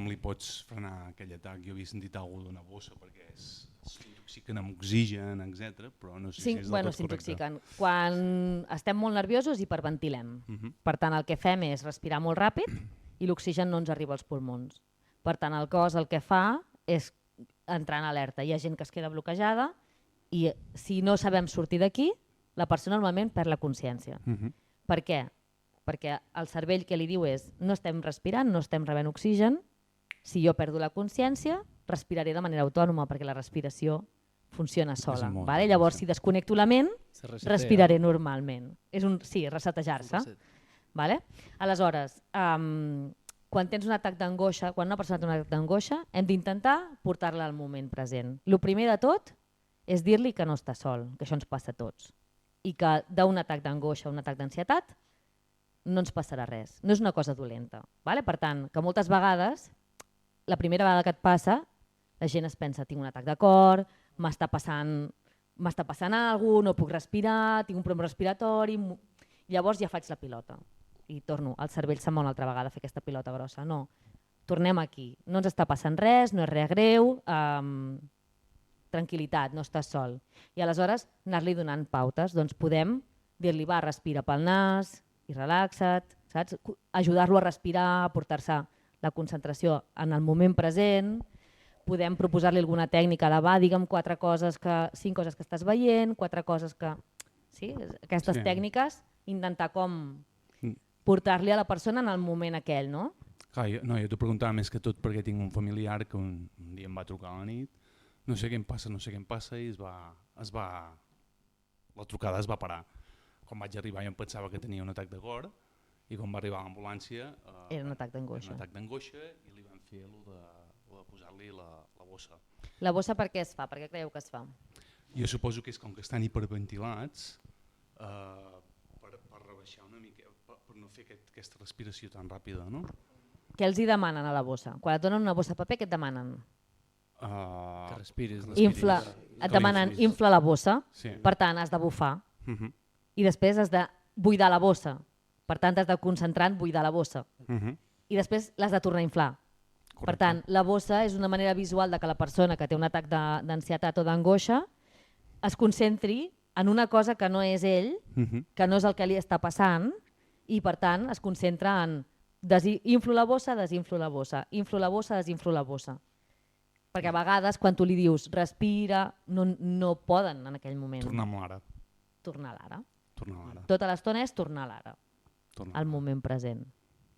li pots frenar aquell atac? Jo havia sentit alguna d'una bossa perquè s'intoxiquen amb oxigen, etc. però no sé si és del tot correcte. S'intoxiquen. Quan estem molt nerviosos hiperventilem. Per tant, el que fem és respirar molt ràpid i l'oxigen no ens arriba als pulmons. Per tant, el cos el que fa és entrar en alerta. Hi ha gent que es queda bloquejada i si no sabem sortir d'aquí, la persona normalment perd la consciència. Per què? Perquè el cervell que li diu és no estem respirant, no estem rebent oxigen, si jo perdo la consciència, respiraré de manera autònoma perquè la respiració funciona sola. Vale? Llavors, si desconnecto la ment, respiraré normalment. Sí, resetejar-se. Vale? Aleshores, quan tens un atac d'angoixa, quan una persona té un atac d'angoixa, hem d'intentar portar-la al moment present. El primer de tot és dir-li que no està sol, que això ens passa a tots. I que d'un atac d'angoixa o un atac d'ansietat no ens passarà res. No és una cosa dolenta. Vale? Per tant, que moltes vegades, la primera vegada que et passa, la gent es pensa, tinc un atac de cor, m'està passant alguna cosa, no puc respirar, tinc un problema respiratori, llavors ja faig la pilota. I torno, el cervell se'n va una altra vegada a fer aquesta pilota grossa. No, tornem aquí, no ens està passant res, no és res greu, tranquil·litat, no estàs sol. I aleshores anar-li donant pautes, doncs podem dir-li, va, respira pel nas i relaxa't, saps? Ajudar-lo a respirar, a portar-se la concentració en el moment present, podem proposar-li alguna tècnica de va, digue'm 5 coses que estàs veient, 4 coses que... Sí? Aquestes tècniques, intentar com portar-li a la persona en el moment aquell, no? Clar, jo t'ho preguntava més que tot perquè tinc un familiar que un dia em va trucar a la nit, no sé què em passa, i la trucada es va parar. Quan vaig arribar jo em pensava que tenia un atac de cor i quan va arribar a l'ambulància era un atac d'angoixa i li van fer el de posar-li la bossa. La bossa per què es fa? Per què creieu que es fa? Jo suposo que és com que estan hiperventilats per rebaixar una mica, per no fer aquesta respiració tan ràpida, no? Què els hi demanen a la bossa? Quan et donen una bossa de paper, què et demanen? Que respiris. Et demanen infla la bossa, per tant has de bufar i després has de buidar la bossa, per tant has de concentrar en buidar la bossa i després l'has de tornar a inflar. Per tant, la bossa és una manera visual de que la persona que té un atac d'ansietat o d'angoixa es concentri en una cosa que no és ell, que no és el que li està passant i per tant es concentra en inflo la bossa, desinflo la bossa, inflo la bossa, desinflo la bossa. Perquè a vegades quan tu li dius respira no poden en aquell moment. Tornar a l'ara. Tornar a l'ara. Tota l'estona és tornar a l'ara, al moment present.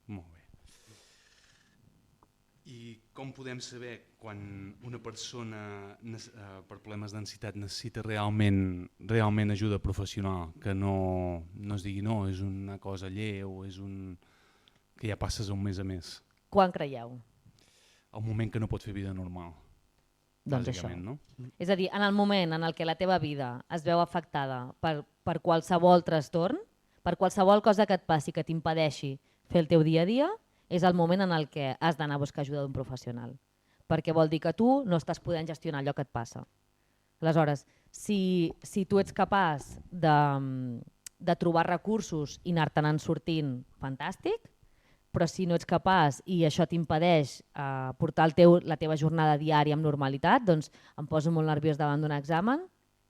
Molt bé. I com podem saber quan una persona per problemes d'ansietat necessita realment ajuda professional, que no es digui no, és una cosa lleu, que ja passes un mes a més? Quan creieu? El moment que no pot fer vida normal. Doncs això. No? És a dir, en el moment en el que la teva vida es veu afectada per qualsevol trastorn, per qualsevol cosa que et passi que t'impedeixi fer el teu dia a dia, és el moment en el que has d'anar a buscar ajuda d'un professional. Perquè vol dir que tu no estàs podent gestionar allò que et passa. Aleshores, si tu ets capaç de trobar recursos i anar-te'n sortint, fantàstic, però si no ets capaç i això t'impedeix portar la teva jornada diària amb normalitat, doncs em poso molt nerviós davant d'un examen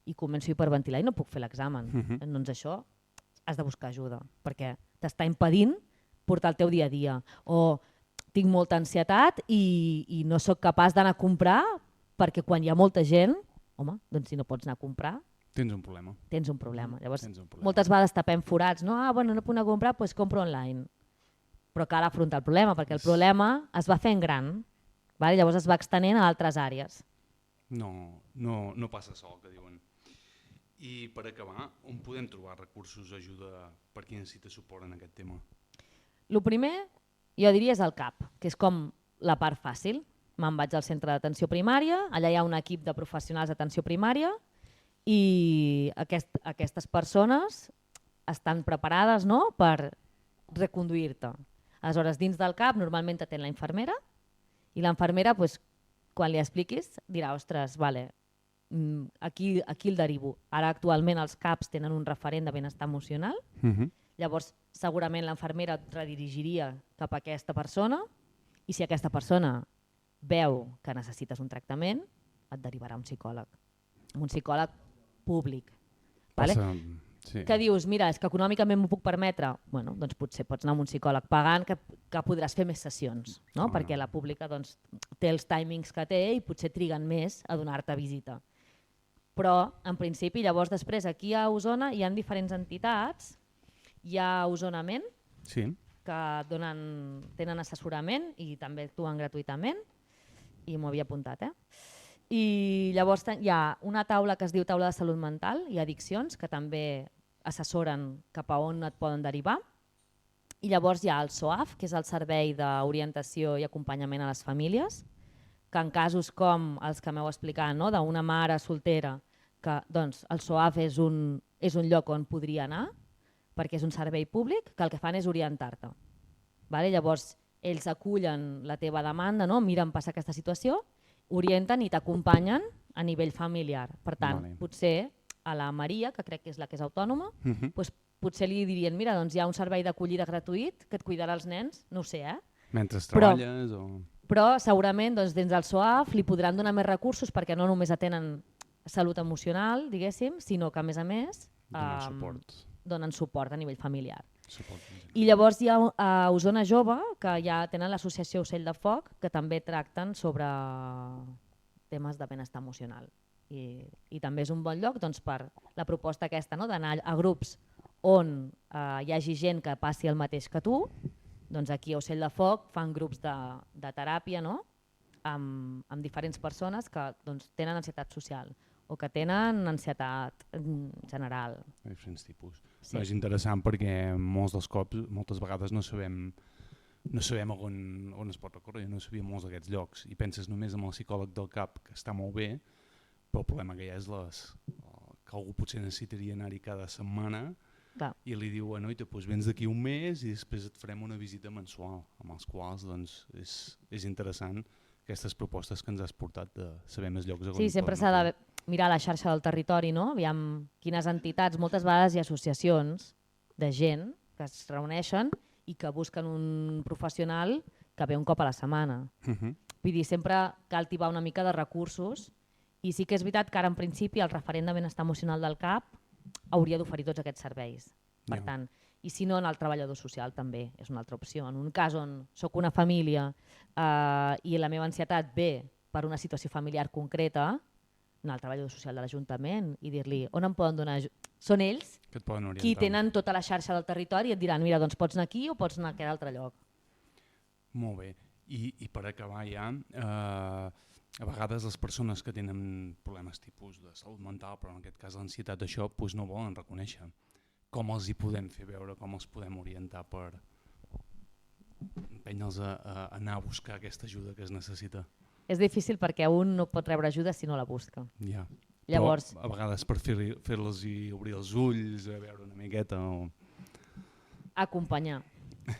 i començo a hiperventilar i no puc fer l'examen. Doncs això has de buscar ajuda, perquè t'està impedint portar el teu dia a dia. O tinc molta ansietat i no sóc capaç d'anar a comprar perquè quan hi ha molta gent, home, doncs si no pots anar a comprar, tens un problema. Llavors, moltes vegades tapem forats, no? No puc anar a comprar, doncs compro online. Però cal afrontar el problema, perquè el problema es va fent gran, llavors es va extenent a altres àrees. No passa sol, que diuen. I per acabar, on podem trobar recursos, ajuda per qui necessita suport en aquest tema? El primer, jo diria, és el CAP, que és com la part fàcil. Me'n vaig al centre d'atenció primària, allà hi ha un equip de professionals d'atenció primària i aquestes persones estan preparades, no?, per reconduir-te. Aleshores, dins del CAP normalment t'atén la infermera i l'infermera, pues, quan li expliquis, dirà, ostres, vale, aquí el derivo. Ara actualment els CAPs tenen un referent de benestar emocional, llavors segurament l'infermera et redirigiria cap a aquesta persona i si aquesta persona veu que necessites un tractament, et derivarà a un psicòleg públic. Vale? Sí. Que dius, mira, és que econòmicament m'ho puc permetre, bueno, doncs potser pots anar amb un psicòleg pagant que podràs fer més sessions, no? Perquè la pública doncs, té els timings que té i potser triguen més a donar-te visita. Però, en principi, llavors després aquí a Osona hi ha diferents entitats, hi ha Osonament, Sí. que tenen assessorament i també actuen gratuïtament, i m'ho havia apuntat. I llavors hi ha una taula que es diu Taula de Salut Mental i Addiccions, que també assessoren cap a on et poden derivar. I llavors hi ha el SOAF, que és el Servei d'Orientació i Acompanyament a les Famílies, que en casos com els que m'heu explicat, no? D'una mare soltera, que doncs, el SOAF és un lloc on podria anar, perquè és un servei públic que el que fan és orientar-te. Vale? Llavors ells acullen la teva demanda, no? Miren passar aquesta situació, orienten i t'acompanyen a nivell familiar. Per tant, potser a la Maria, que crec que és la que és autònoma, doncs potser li dirien, mira, doncs hi ha un servei d'acollida gratuït que et cuidarà els nens, no ho sé, Mentre treballes Però segurament doncs, dins del SOAF li podran donar més recursos perquè no només atenen salut emocional, diguéssim, sinó que a més donen suport a nivell familiar. I llavors hi ha a Osona Jove, que ja tenen l'associació Ocell de Foc, que també tracten sobre temes de benestar emocional. I també és un bon lloc doncs, per la proposta aquesta, no? D'anar a grups on hi hagi gent que passi el mateix que tu. Doncs aquí a Ocell de Foc fan grups de teràpia, no? amb diferents persones que doncs, tenen ansietat social o que tenen ansietat general. De diferents tipus. Sí. És interessant perquè moltes vegades no sabem on es pot recórrer, no sabíem molts d'aquests llocs i penses només en el psicòleg del CAP, que està molt bé, però el problema que hi ha és que algú potser necessitaria anar-hi cada setmana. Clar. I li diu, bueno, doncs vens d'aquí un mes i després et farem una visita mensual, amb els quals doncs, és interessant aquestes propostes que ens has portat de saber més llocs. Sí, sempre s'ha de mirar la xarxa del territori, no? Aviam quines entitats, moltes vegades hi ha associacions de gent que es reuneixen i que busquen un professional que ve un cop a la setmana. Vull dir, sempre cal tibar una mica de recursos i sí que és veritat que ara en principi el referent de benestar emocional del CAP hauria d'oferir tots aquests serveis. Per tant, i si no, en el treballador social també és una altra opció. En un cas on sóc una família i la meva ansietat ve per una situació familiar concreta, anar al treballador social de l'Ajuntament i dir-li on em poden donar ajuda. Són ells qui tenen tota la xarxa del territori i et diran, mira, doncs pots anar aquí o pots anar a aquest altre lloc. Molt bé. I per acabar ja, a vegades les persones que tenen problemes tipus de salut mental, però en aquest cas l'ansietat d'això, doncs no volen reconèixer. Com els hi podem fer veure, com els podem orientar per empènyer-los a anar a buscar aquesta ajuda que es necessita? És difícil perquè un no pot rebre ajuda si no la busca. Ja. Llavors, però a vegades per fer-los obrir els ulls, a veure una miqueta... Acompanyar,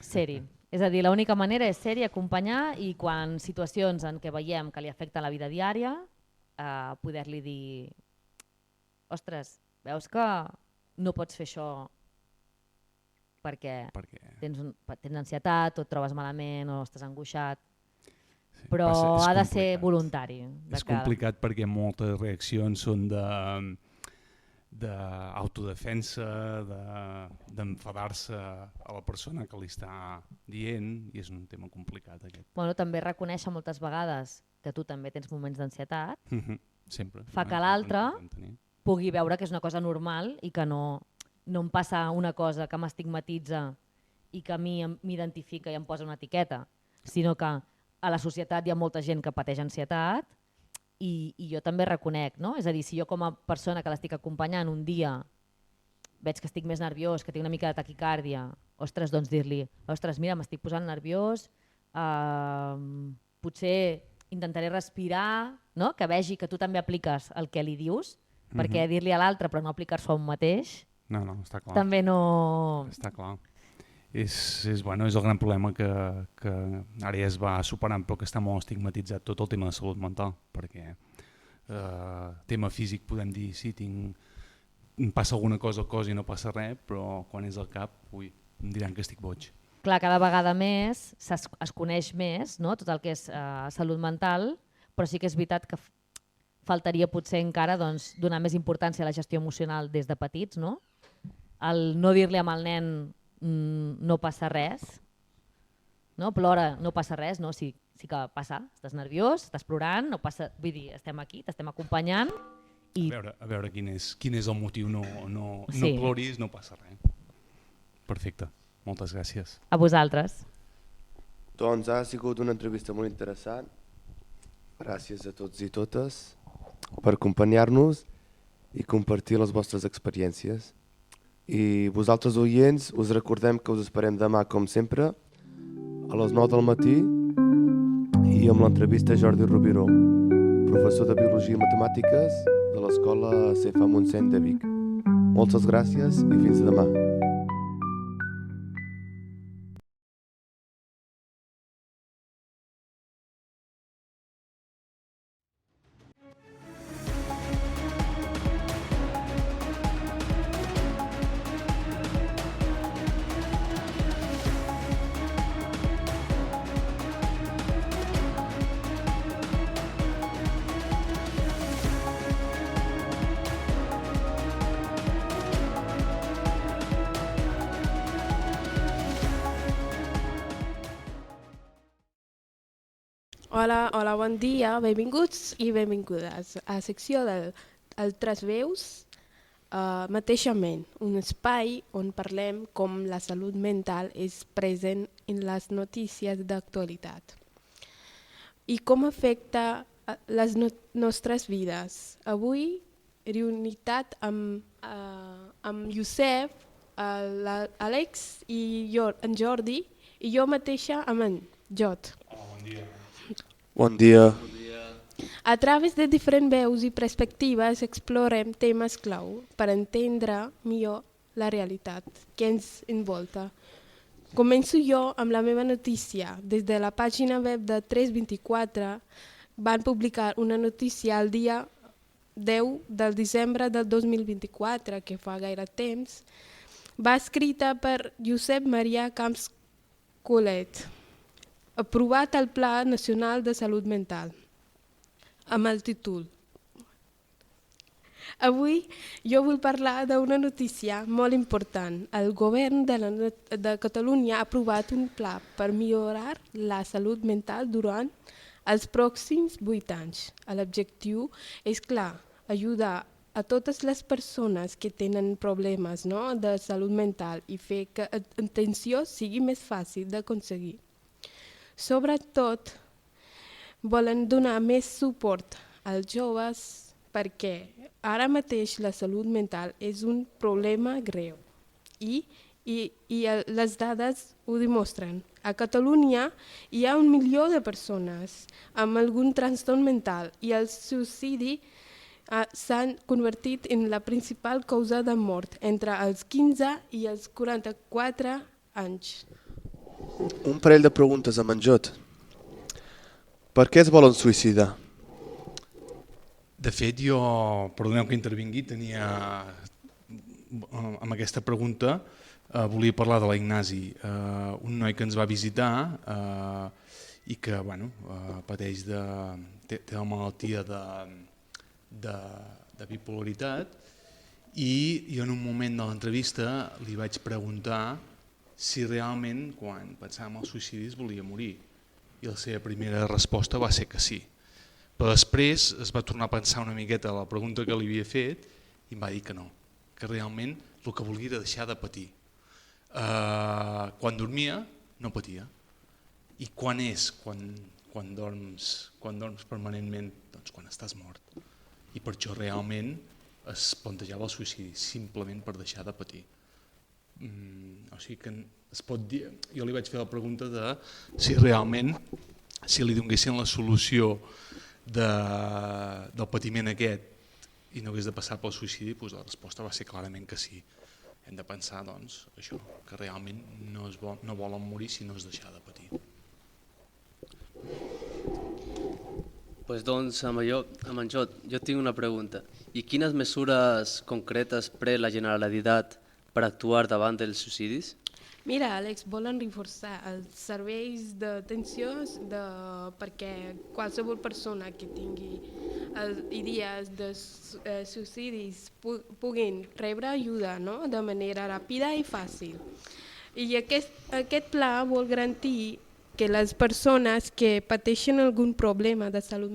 ser-hi. És a dir, l'única manera és ser-hi, acompanyar i quan situacions en què veiem que li afecta la vida diària, poder-li dir ostres, veus que no pots fer això perquè tens ansietat o et trobes malament o estàs angoixat. Però ha de ser voluntari. És complicat perquè moltes reaccions són d'autodefensa, d'enfadar-se a la persona que li està dient i és un tema complicat aquest. Bueno, també reconèixer moltes vegades que tu també tens moments d'ansietat fa que l'altre pugui veure que és una cosa normal i que no em passa una cosa que m'estigmatitza i que a mi m'identifica i em posa una etiqueta, sinó que a la societat hi ha molta gent que pateix ansietat i jo també reconec, no? És a dir, si jo com a persona que l'estic acompanyant un dia veig que estic més nerviós, que tinc una mica de taquicàrdia, ostres, doncs dir-li, ostres, mira, m'estic posant nerviós, potser intentaré respirar, no? Que vegi que tu també apliques el que li dius, perquè dir-li a l'altre però no aplicar-s'ho a un mateix No, està clar. també no... Està clar. És el gran problema que ara ja es va superant, però que està molt estigmatitzat tot el tema de salut mental, perquè tema físic podem dir sí, em passa alguna cosa al cos i no passa res, però quan és al cap, em diran que estic boig. Clar, cada vegada més es coneix més, no? Tot el que és salut mental, però sí que és veritat que faltaria potser encara donar més importància a la gestió emocional des de petits, no? El no dir-li al nen no passa res, no? Plora, no passa res, no? Sí que passa, estàs nerviós, estàs plorant, no passa, vull dir, estem aquí, t'estem acompanyant. I... A veure quin és el motiu, no Sí. ploris, no passa res. Perfecte, moltes gràcies. A vosaltres. Doncs ha sigut una entrevista molt interessant. Gràcies a tots i totes per acompanyar-nos i compartir les vostres experiències. I vosaltres, oients, us recordem que us esperem demà, com sempre, a les 9 del matí i amb l'entrevista a Jordi Rubiró, professor de Biologia i Matemàtiques de l'Escola CFA Montseny de Vic. Moltes gràcies i fins demà. Hola, bon dia, benvinguts i benvingudes a la secció del Altres Veus, mateixament, un espai on parlem com la salut mental és present en les notícies d'actualitat i com afecta les nostres vides. Avui, reunitat amb Josep, l'Àlex i en Jordi, i jo mateixa amb en Jot. Bon dia. Bon dia. A través de diferents veus i perspectives explorem temes clau per entendre millor la realitat que ens envolta. Començo jo amb la meva notícia. Des de la pàgina web de 324 van publicar una notícia el dia 10 del desembre del 2024, que fa gaire temps. Va escrita per Josep Maria Camps Colet. Aprovat el Pla Nacional de Salut Mental, amb el títol. Avui jo vull parlar d'una notícia molt important. El govern de Catalunya ha aprovat un pla per millorar la salut mental durant els pròxims 8 anys. L'objectiu és clar, ajudar a totes les persones que tenen problemes, no, de salut mental i fer que l'atenció sigui més fàcil d'aconseguir. Sobretot, volen donar més suport als joves perquè ara mateix la salut mental és un problema greu i les dades ho demostren. A Catalunya hi ha 1 milió de persones amb algun trastorn mental i el suïcidi s'han convertit en la principal causa de mort entre els 15 i els 44 anys. Un parell de preguntes a en Jot. Per què es volen suïcidar? De fet, jo, perdoneu que intervingui, tenia amb aquesta pregunta, volia parlar de l'Ignasi, un noi que ens va visitar i que pateix té la malaltia de bipolaritat, i jo en un moment de l'entrevista li vaig preguntar si realment quan pensava en el suïcidi es volia morir, i la seva primera resposta va ser que sí. Però després es va tornar a pensar una miqueta la pregunta que li havia fet i em va dir que no, que realment el que volia era deixar de patir. Quan dormia no patia. I quan és quan dorms permanentment? Doncs quan estàs mort. I per això realment es plantejava el suïcidi, simplement per deixar de patir. O sigui que es pot dir, jo li vaig fer la pregunta de si realment si li donguessin la solució del patiment aquest i no hagués de passar pel suïcidi, doncs la resposta va ser clarament que sí. Hem de pensar doncs, això, que realment no volen morir si no es deixar de patir. Pues doncs, amb en jo tinc una pregunta. I quines mesures concretes pren la Generalitat per actuar davant dels suïcidis? Mira, Àlex, volen reforçar els serveis d'atenció perquè qualsevol persona que tingui idees de suïcidis puguin rebre ajuda, no? De manera ràpida i fàcil. I aquest pla vol garantir que les persones que pateixen algun problema de salut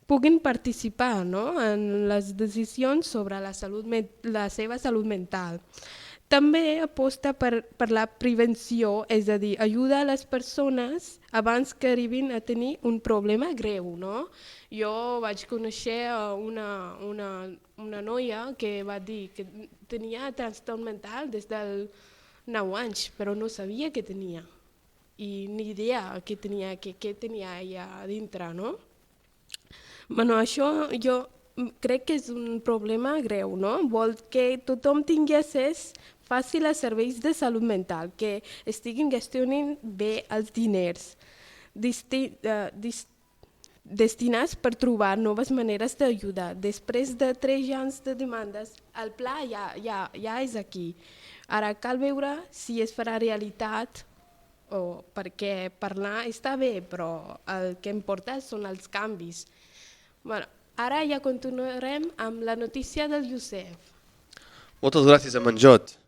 puguin participar, no? En les decisions sobre la seva salut mental. També aposta per la prevenció, és a dir, ajuda a les persones abans que arribin a tenir un problema greu. No? Jo vaig conèixer una noia que va dir que tenia trastorn mental des dels 9 anys, però no sabia què tenia. I ni idea què tenia allà dintre. No? Bueno, això jo crec que és un problema greu, no? Vol que tothom tingui accés fàcil a serveis de salut mental, que estiguin gestionant bé els diners destinats per trobar noves maneres d'ajudar. Després de 3 anys de demandes, el pla ja és aquí. Ara cal veure si es farà realitat, perquè parlar està bé, però el que importa són els canvis. Bueno, ara ja continuarem amb la notícia del Josep. Moltes gràcies, Amanjot.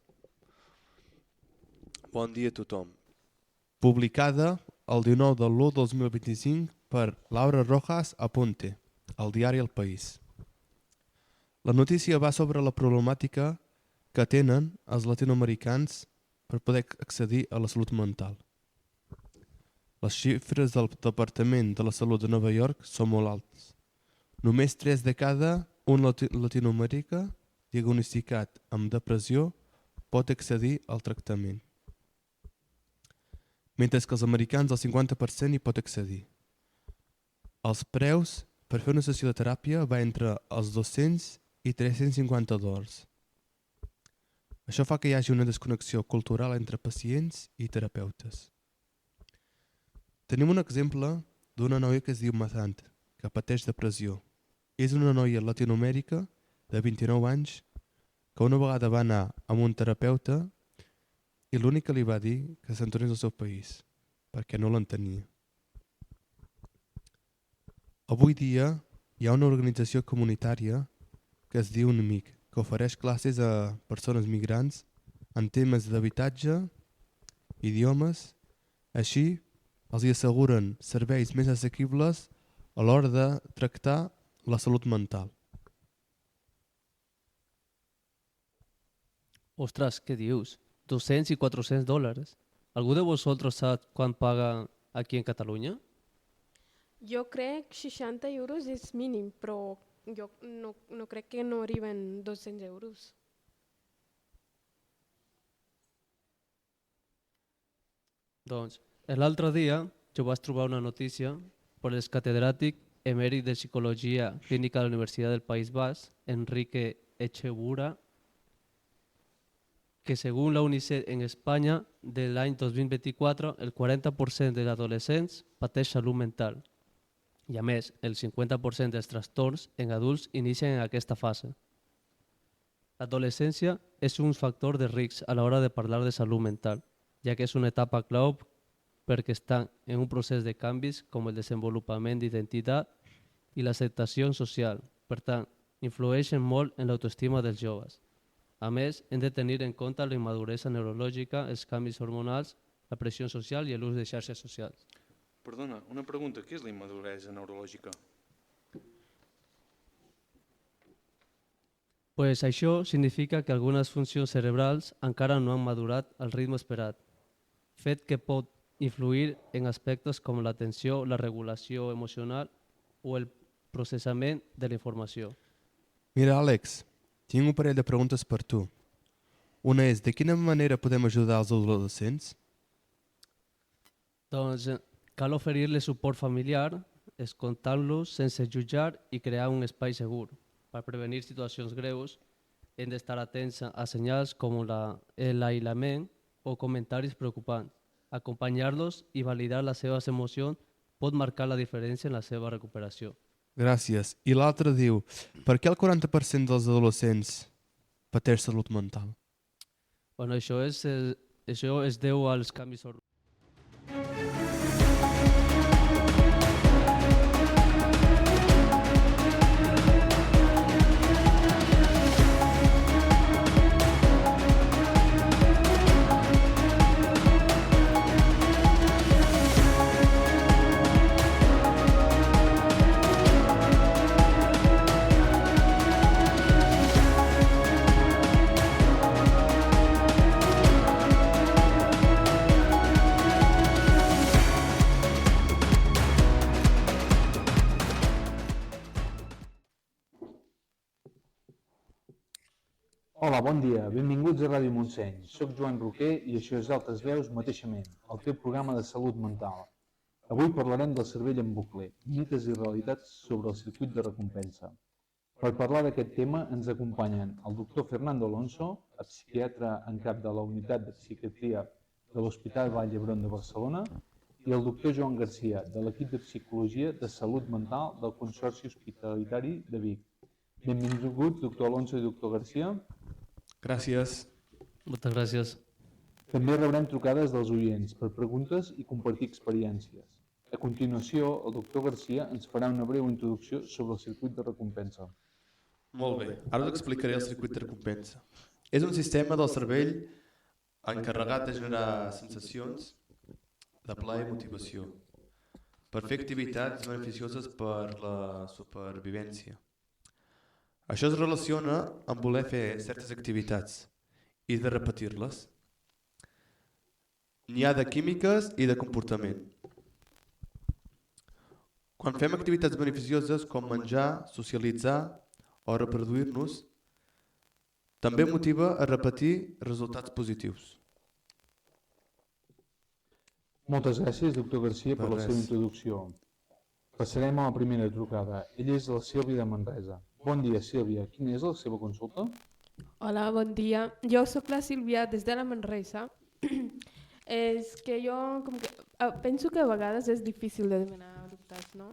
Bon dia a tothom. Publicada el 19 de l'1 2025 per Laura Rojas Aponte, al diari El País. La notícia va sobre la problemàtica que tenen els latinoamericans per poder accedir a la salut mental. Les xifres del Departament de la Salut de Nova York són molt altes. Només 3 de cada un latinoamericà diagnosticat amb depressió pot accedir al tractament, mentre que els americans el 50% hi pot accedir. Els preus per fer una sessió de teràpia va entre els 200 i 350 dòlars. Això fa que hi hagi una desconnexió cultural entre pacients i terapeutes. Tenim un exemple d'una noia que es diu Mazant, que pateix depressió. És una noia a Latinoamèrica de 29 anys que una vegada va anar amb un terapeuta i l'únic que li va dir que se'n tornés al seu país, perquè no l'entenia. Avui dia hi ha una organització comunitària que es diu UNMIC, que ofereix classes a persones migrants en temes d'habitatge, idiomes, així els hi asseguren serveis més assequibles a l'hora de tractar la salut mental. Ostres, què dius? 200 i 400 dòlars. Algú de vosaltres sap quan paga aquí en Catalunya? Jo crec 60 euros és mínim, però jo no crec que no arriben 200 euros. Doncs, l'altre dia jo vaig trobar una notícia per el catedràtic emèrit de Psicologia Clínica de la Universitat del País Basc, Enrique Echebura, que según la UNICEF en España, del any 2024, el 40% dels adolescents pateix salut mental. I a més, el 50% dels trastorns en adults inicien en aquesta fase. L'adolescència és un factor de risc a l'hora de parlar de salut mental, ja que és una etapa clau perquè estan en un procés de canvis com el desenvolupament d'identitat i l'acceptació social. Per tant, influeixen molt en l'autoestima dels joves. A més, hem de tenir en compte la immaduresa neurològica, els canvis hormonals, la pressió social i l'ús de xarxes socials. Perdona, una pregunta. Què és la immaduresa neurològica? Pues això significa que algunes funcions cerebrals encara no han madurat al ritme esperat, fet que pot influir en aspectes com l'atenció, la regulació emocional o el processament de la informació. Mira, Àlex, tinc un parell de preguntes per tu. Una és, de quina manera podem ajudar els adolescents? Doncs Cal oferir-les suport familiar, escoltant-los sense jutjar i crear un espai segur. Per prevenir situacions greus, hem d'estar atents a senyals com l'aïllament o comentaris preocupants. Acompanyar-los i validar les seves emocions pot marcar la diferència en la seva recuperació. Gràcies. I l'altre diu, per què el 40% dels adolescents pateix salut mental? Bueno, això es deu als canvis hormonals. Hola, bon dia. Benvinguts a Ràdio Montseny. Soc Joan Roquer i això és Altes Veus mateixament, el teu programa de salut mental. Avui parlarem del cervell en bucle, mites i realitats sobre el circuit de recompensa. Per parlar d'aquest tema ens acompanyen el doctor Fernando Alonso, psiquiatre en cap de la unitat de psiquiatria de l'Hospital Vall d'Hebron de Barcelona, i el doctor Joan Garcia, de l'equip de psicologia de salut mental del Consorci Hospitalari de Vic. Benvinguts, doctor Alonso i doctor Garcia. Gràcies. Moltes gràcies. També rebrem trucades dels oients per preguntes i compartir experiències. A continuació, el doctor Garcia ens farà una breu introducció sobre el circuit de recompensa. Molt bé, ara us explicaré el circuit de recompensa. És un sistema del cervell encarregat de generar sensacions de plaer i motivació per fer activitats beneficioses per la supervivència. Això es relaciona amb voler fer certes activitats i de repetir-les. N'hi ha de químiques i de comportament. Quan fem activitats beneficioses com menjar, socialitzar o reproduir-nos, també motiva a repetir resultats positius. Moltes gràcies, doctor Garcia, per la seva introducció. Passarem a la primera trucada. Ella és la Sílvia de Manresa. Bon dia, Sílvia. Quina és la seva consulta? Hola, bon dia. Jo sóc la Sílvia des de la Manresa. És que jo penso que a vegades és difícil de demanar resultats, no?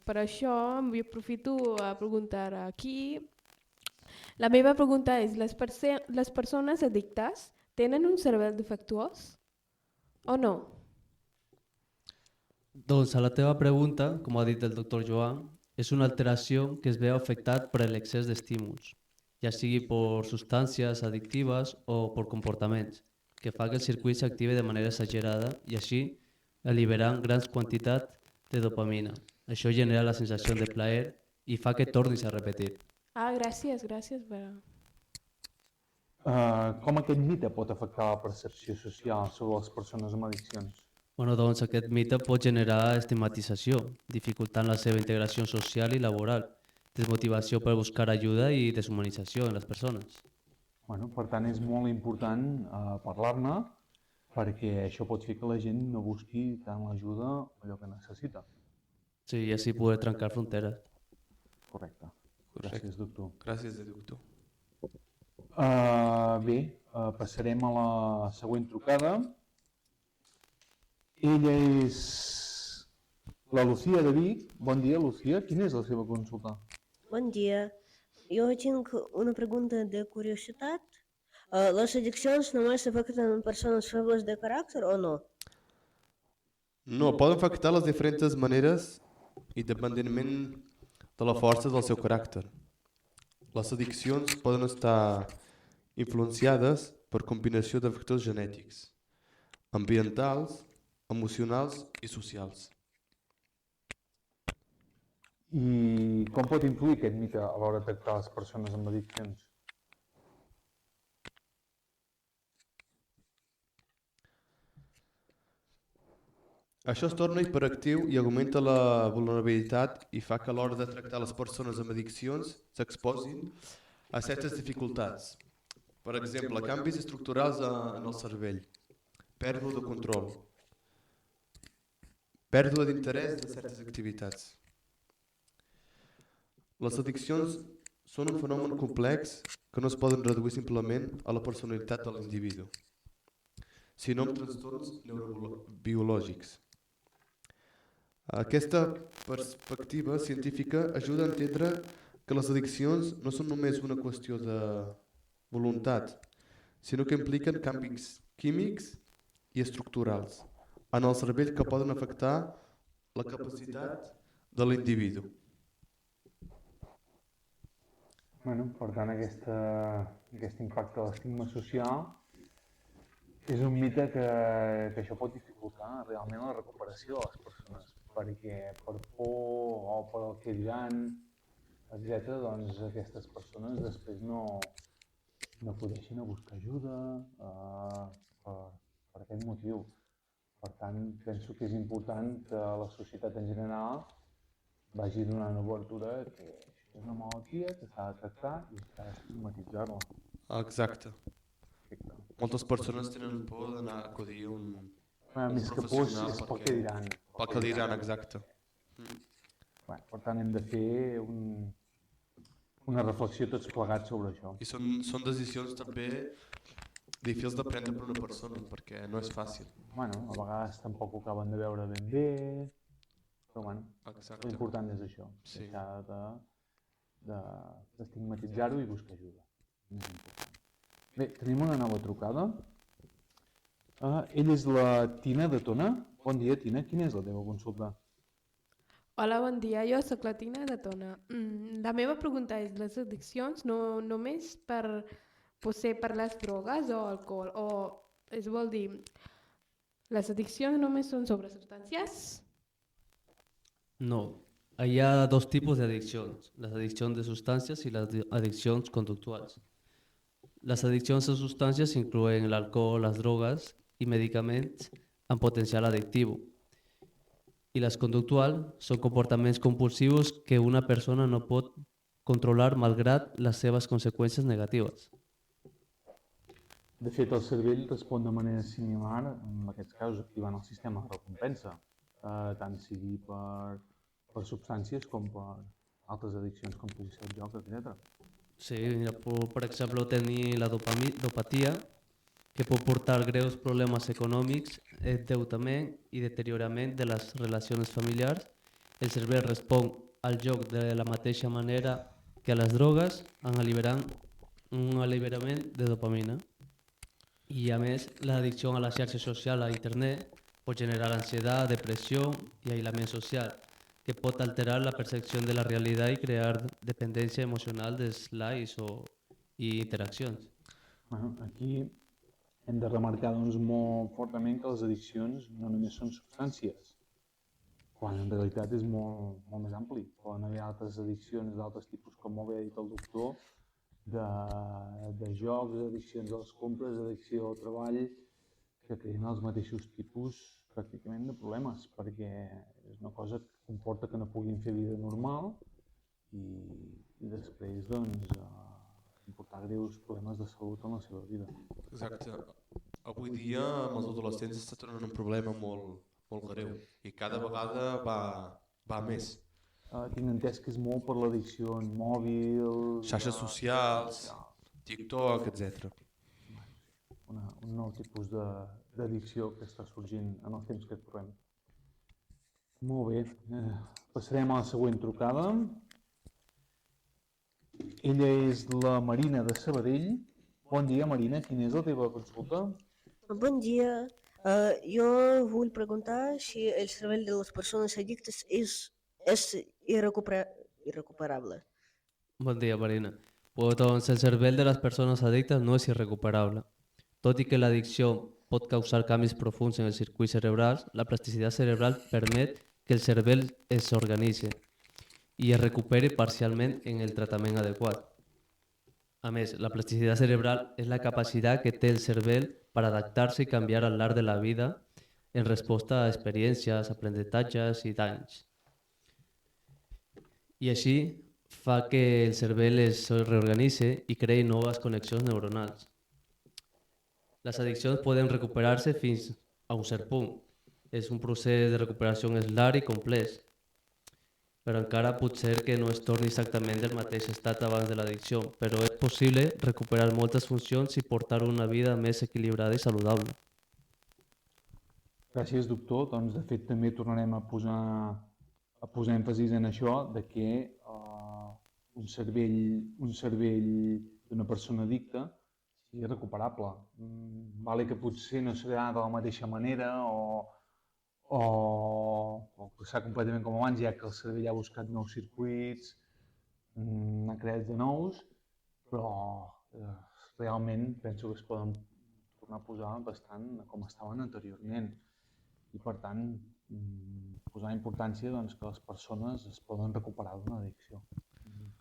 Per això m'hi aprofito a preguntar aquí. La meva pregunta és, les persones addictes tenen un cervell defectuós o no? Doncs a la teva pregunta, com ha dit el doctor Joan, és una alteració que es veu afectat per l'excés d'estímuls, ja sigui per substàncies addictives o per comportaments, que fa que el circuit s'active de manera exagerada i així alliberant grans quantitats de dopamina. Això genera la sensació de plaer i fa que tornis a repetir. Gràcies per... Com aquest mite pot afectar la percepció social sobre les persones amb addiccions? Doncs aquest mite pot generar estigmatització, dificultant la seva integració social i laboral, desmotivació per buscar ajuda i deshumanització en les persones. Per tant, és molt important parlar-ne perquè això pot fer que la gent no busqui tant l'ajuda allò que necessita. Sí, i així poder trencar fronteres. Correcte. Gràcies, doctor. Gràcies, doctor. Bé, passarem a la següent trucada. Ella és la Lucía de Vic. Bon dia, Lucía. Quina és la seva consulta? Bon dia. Jo tinc una pregunta de curiositat. Les addiccions només afecten persones febles de caràcter o no? No, poden afectar les diferents maneres i dependentment de la força del seu caràcter. Les addiccions poden estar influenciades per combinació de factors genètics, ambientals, emocionals i socials. I com pot influir aquest mite a l'hora de tractar les persones amb addiccions? Això es torna hiperactiu i augmenta la vulnerabilitat i fa que a l'hora de tractar les persones amb addiccions s'exposin a certes dificultats. Per exemple, canvis estructurals en el cervell, pèrdua de control, pèrdua d'interès de certes activitats. Les addiccions són un fenomen complex que no es poden reduir simplement a la personalitat de l'individu, sinó amb trastorns neurobiològics. Aquesta perspectiva científica ajuda a entendre que les addiccions no són només una qüestió de voluntat, sinó que impliquen canvis químics i estructurals en el cervell que poden afectar la capacitat de l'individu. Bueno, per tant, aquest impacte de l'estigma social és un mite que això pot dificultar realment la recuperació de les persones, perquè per por o per el que diran, etc., doncs aquestes persones després no acudeixin a buscar ajuda per aquest motiu. Per tant, penso que és important que la societat en general vagi donant obertura que és una malaltia que s'ha de tractar i s'ha d'estigmatitzar-la. Exacte. Moltes persones tenen por d'anar a acudir a un Més que por és pel que diran. Pel que diran, exacte. Per tant, hem de fer una reflexió tots plegats sobre això. I són decisions també difícils de prendre per una persona, perquè no és fàcil. A vegades tampoc ho acaben de veure ben bé, però l'important és això, deixar d'estigmatitzar-ho i buscar ajuda. Bé, tenim una nova trucada. Ella és la Tina de Tona. Bon dia, Tina. Quina és la teva consulta? Hola, bon dia. Jo sóc la Tina de Tona. La meva pregunta és, les addiccions no només potser per les drogues o alcohol, o es vol dir, les addiccions només són sobre substàncies? No, hi ha dos tipos de adiccions, las adiccions de sustancias y las adiccions conductuals. Las adiccions a sustancias incluyen el alcohol, las drogas y medicaments amb potencial adictiu. I les conductuals són comportaments compulsius que una persona no pot controlar malgrat les seves conseqüències negatives. De fet, el cervell respon de manera similar, en aquests casos activant el sistema de recompensa, tant sigui per substàncies com per altres addiccions com pugui ser el joc, etc. Sí, per exemple, tenir la dopatia, que pot portar greus problemes econòmics, endeutament i deteriorament de les relacions familiars. El cervell respon al joc de la mateixa manera que a les drogues, en un alliberament de dopamina. I a més, l'addicció a la xarxa social a internet pot generar ansietat, depressió i aïllament social, que pot alterar la percepció de la realitat i crear dependència emocional dels likes i interaccions. Aquí hem de remarcar molt fortament que les addiccions no només són substàncies, quan en realitat és molt més ampli. Poden haver altres addiccions d'altres tipus, com molt bé ha dit el doctor, de jocs, addiccions a les compres, addicció al treball, que creen els mateixos tipus pràcticament de problemes, perquè és una cosa que comporta que no puguin fer vida normal i després comportar greus problemes de salut en la seva vida. Exacte. Avui dia amb els adolescents està tornant un problema molt greu i cada vegada va més. Tinc entès que és molt per l'addicció en mòbil... Xarxes socials, TikTok, etc. Un nou tipus d'addicció que està sorgint en els temps que correm. Molt bé, passarem a la següent trucada. Ella és la Marina de Sabadell. Bon dia, Marina, quina és la teva consulta? Bon dia. Jo vull preguntar si el cervell de les persones addictes és irrecuperable. Bon dia, Marina. Doncs el cervell de les persones addictes no és irrecuperable. Tot i que l'addicció pot causar canvis profunds en els circuits cerebrals, la plasticitat cerebral permet que el cervell es organitzi i es recuperi parcialment en el tractament adequat. A més, la plasticitat cerebral és la capacitat que té el cervell per adaptar-se i canviar al llarg de la vida en resposta a experiències, aprenentatges i danys. I així fa que el cervell es reorganitzi i creï noves connexions neuronals. Les addiccions poden recuperar-se fins a un cert punt. és un procés de recuperació llarg i complex, però encara pot ser que no es torni exactament del mateix estat abans de l'addicció, però és possible recuperar moltes funcions i portar una vida més equilibrada i saludable. Gràcies, doctor. Doncs, de fet, també tornarem a posar èmfasis en això, de que un cervell d'una persona addicta sigui recuperable. Vale que potser no serà de la mateixa manera o que serà completament com abans, ja que el cervell ha buscat nous circuits, n'ha creat de nous, però realment penso que es poden tornar a posar bastant com estaven anteriorment. I per tant, posar importància que les persones es poden recuperar d'una addicció.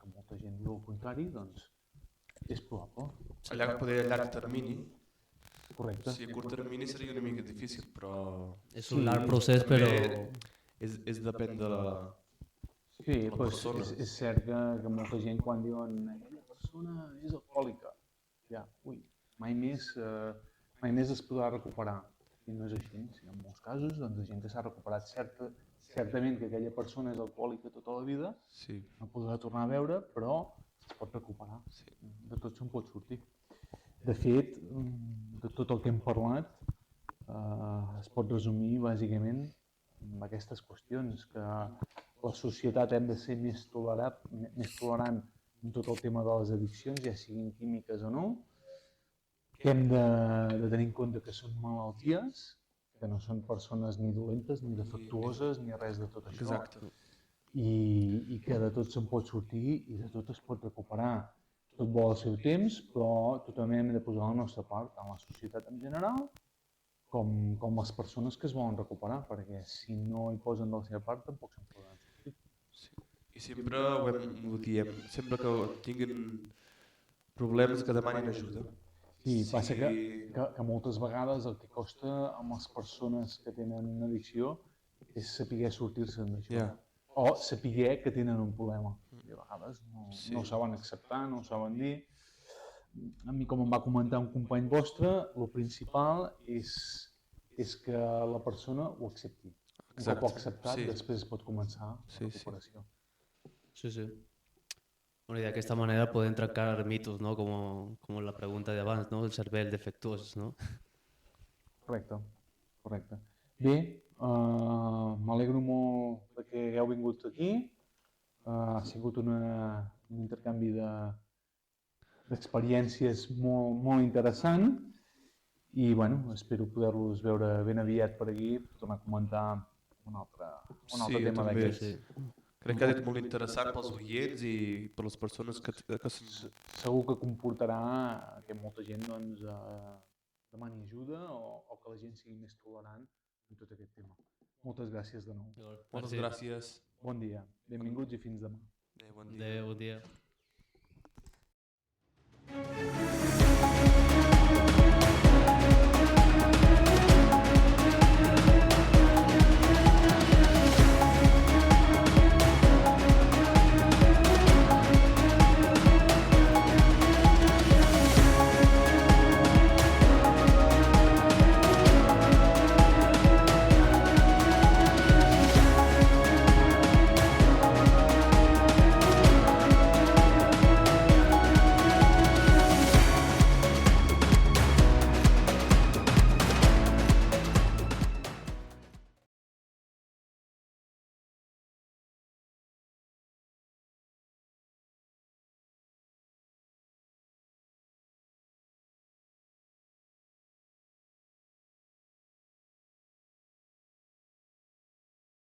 Que molta gent diu el contrari, doncs és probable. A llarg termini. Correcte. Sí, a curt termini seria una mica difícil, però... És un llarg procés, però... És depèn de la persona. És cert que molta gent quan diuen aquella persona és alcohòlica, mai més es podrà recuperar. I no és així. En molts casos, la gent que s'ha recuperat certament que aquella persona és alcohòlica tota la vida, no podrà tornar a veure, però es pot recuperar. De tot se'n pot sortir. De fet, de tot el que hem parlat es pot resumir bàsicament en aquestes qüestions, que la societat hem de ser més tolerant en tot el tema de les addiccions, ja siguin químiques o no, que hem de tenir en compte que són malalties, que no són persones ni dolentes, ni defectuoses, ni res de tot això. Exacte. I que de tot se'n pot sortir i de tot es pot recuperar. Tot vol el seu temps, però tot també hem de posar la nostra part, tant la societat en general com les persones que es volen recuperar, perquè si no hi posen de la seva part tampoc se'n podran sortir. I sempre ho diem, sempre que tinguin problemes que demanin ajuda. Sí, passa que moltes vegades el que costa amb les persones que tenen una addicció és saber sortir-se'n d'això. O saber que tenen un problema. I a vegades no ho saben acceptar, no ho saben dir. A mi, com em va comentar un company vostre, el principal és que la persona ho accepti. Un cop ho ha acceptat, després es pot començar la recuperació. Sí. Bueno, y de esta manera pueden trancar mitos, ¿no? Como la pregunta de abans, ¿no? El cervell defectuós, ¿no? Correcte. Bé, m'alegro molt que hagueu vingut aquí. Ha sigut un intercanvi d'experiències molt interessant i espero poder-los veure ben aviat per aquí per tornar a comentar un altre tema d'aquests. Crec que ha dit molt interessant pels oients i per les persones que... Segur que comportarà que molta gent demani ajuda o que la gent sigui més tolerant en tot aquest tema. Moltes gràcies de nou. Moltes gràcies. Bon dia. Benvinguts i fins demà. Bon dia. Bon dia.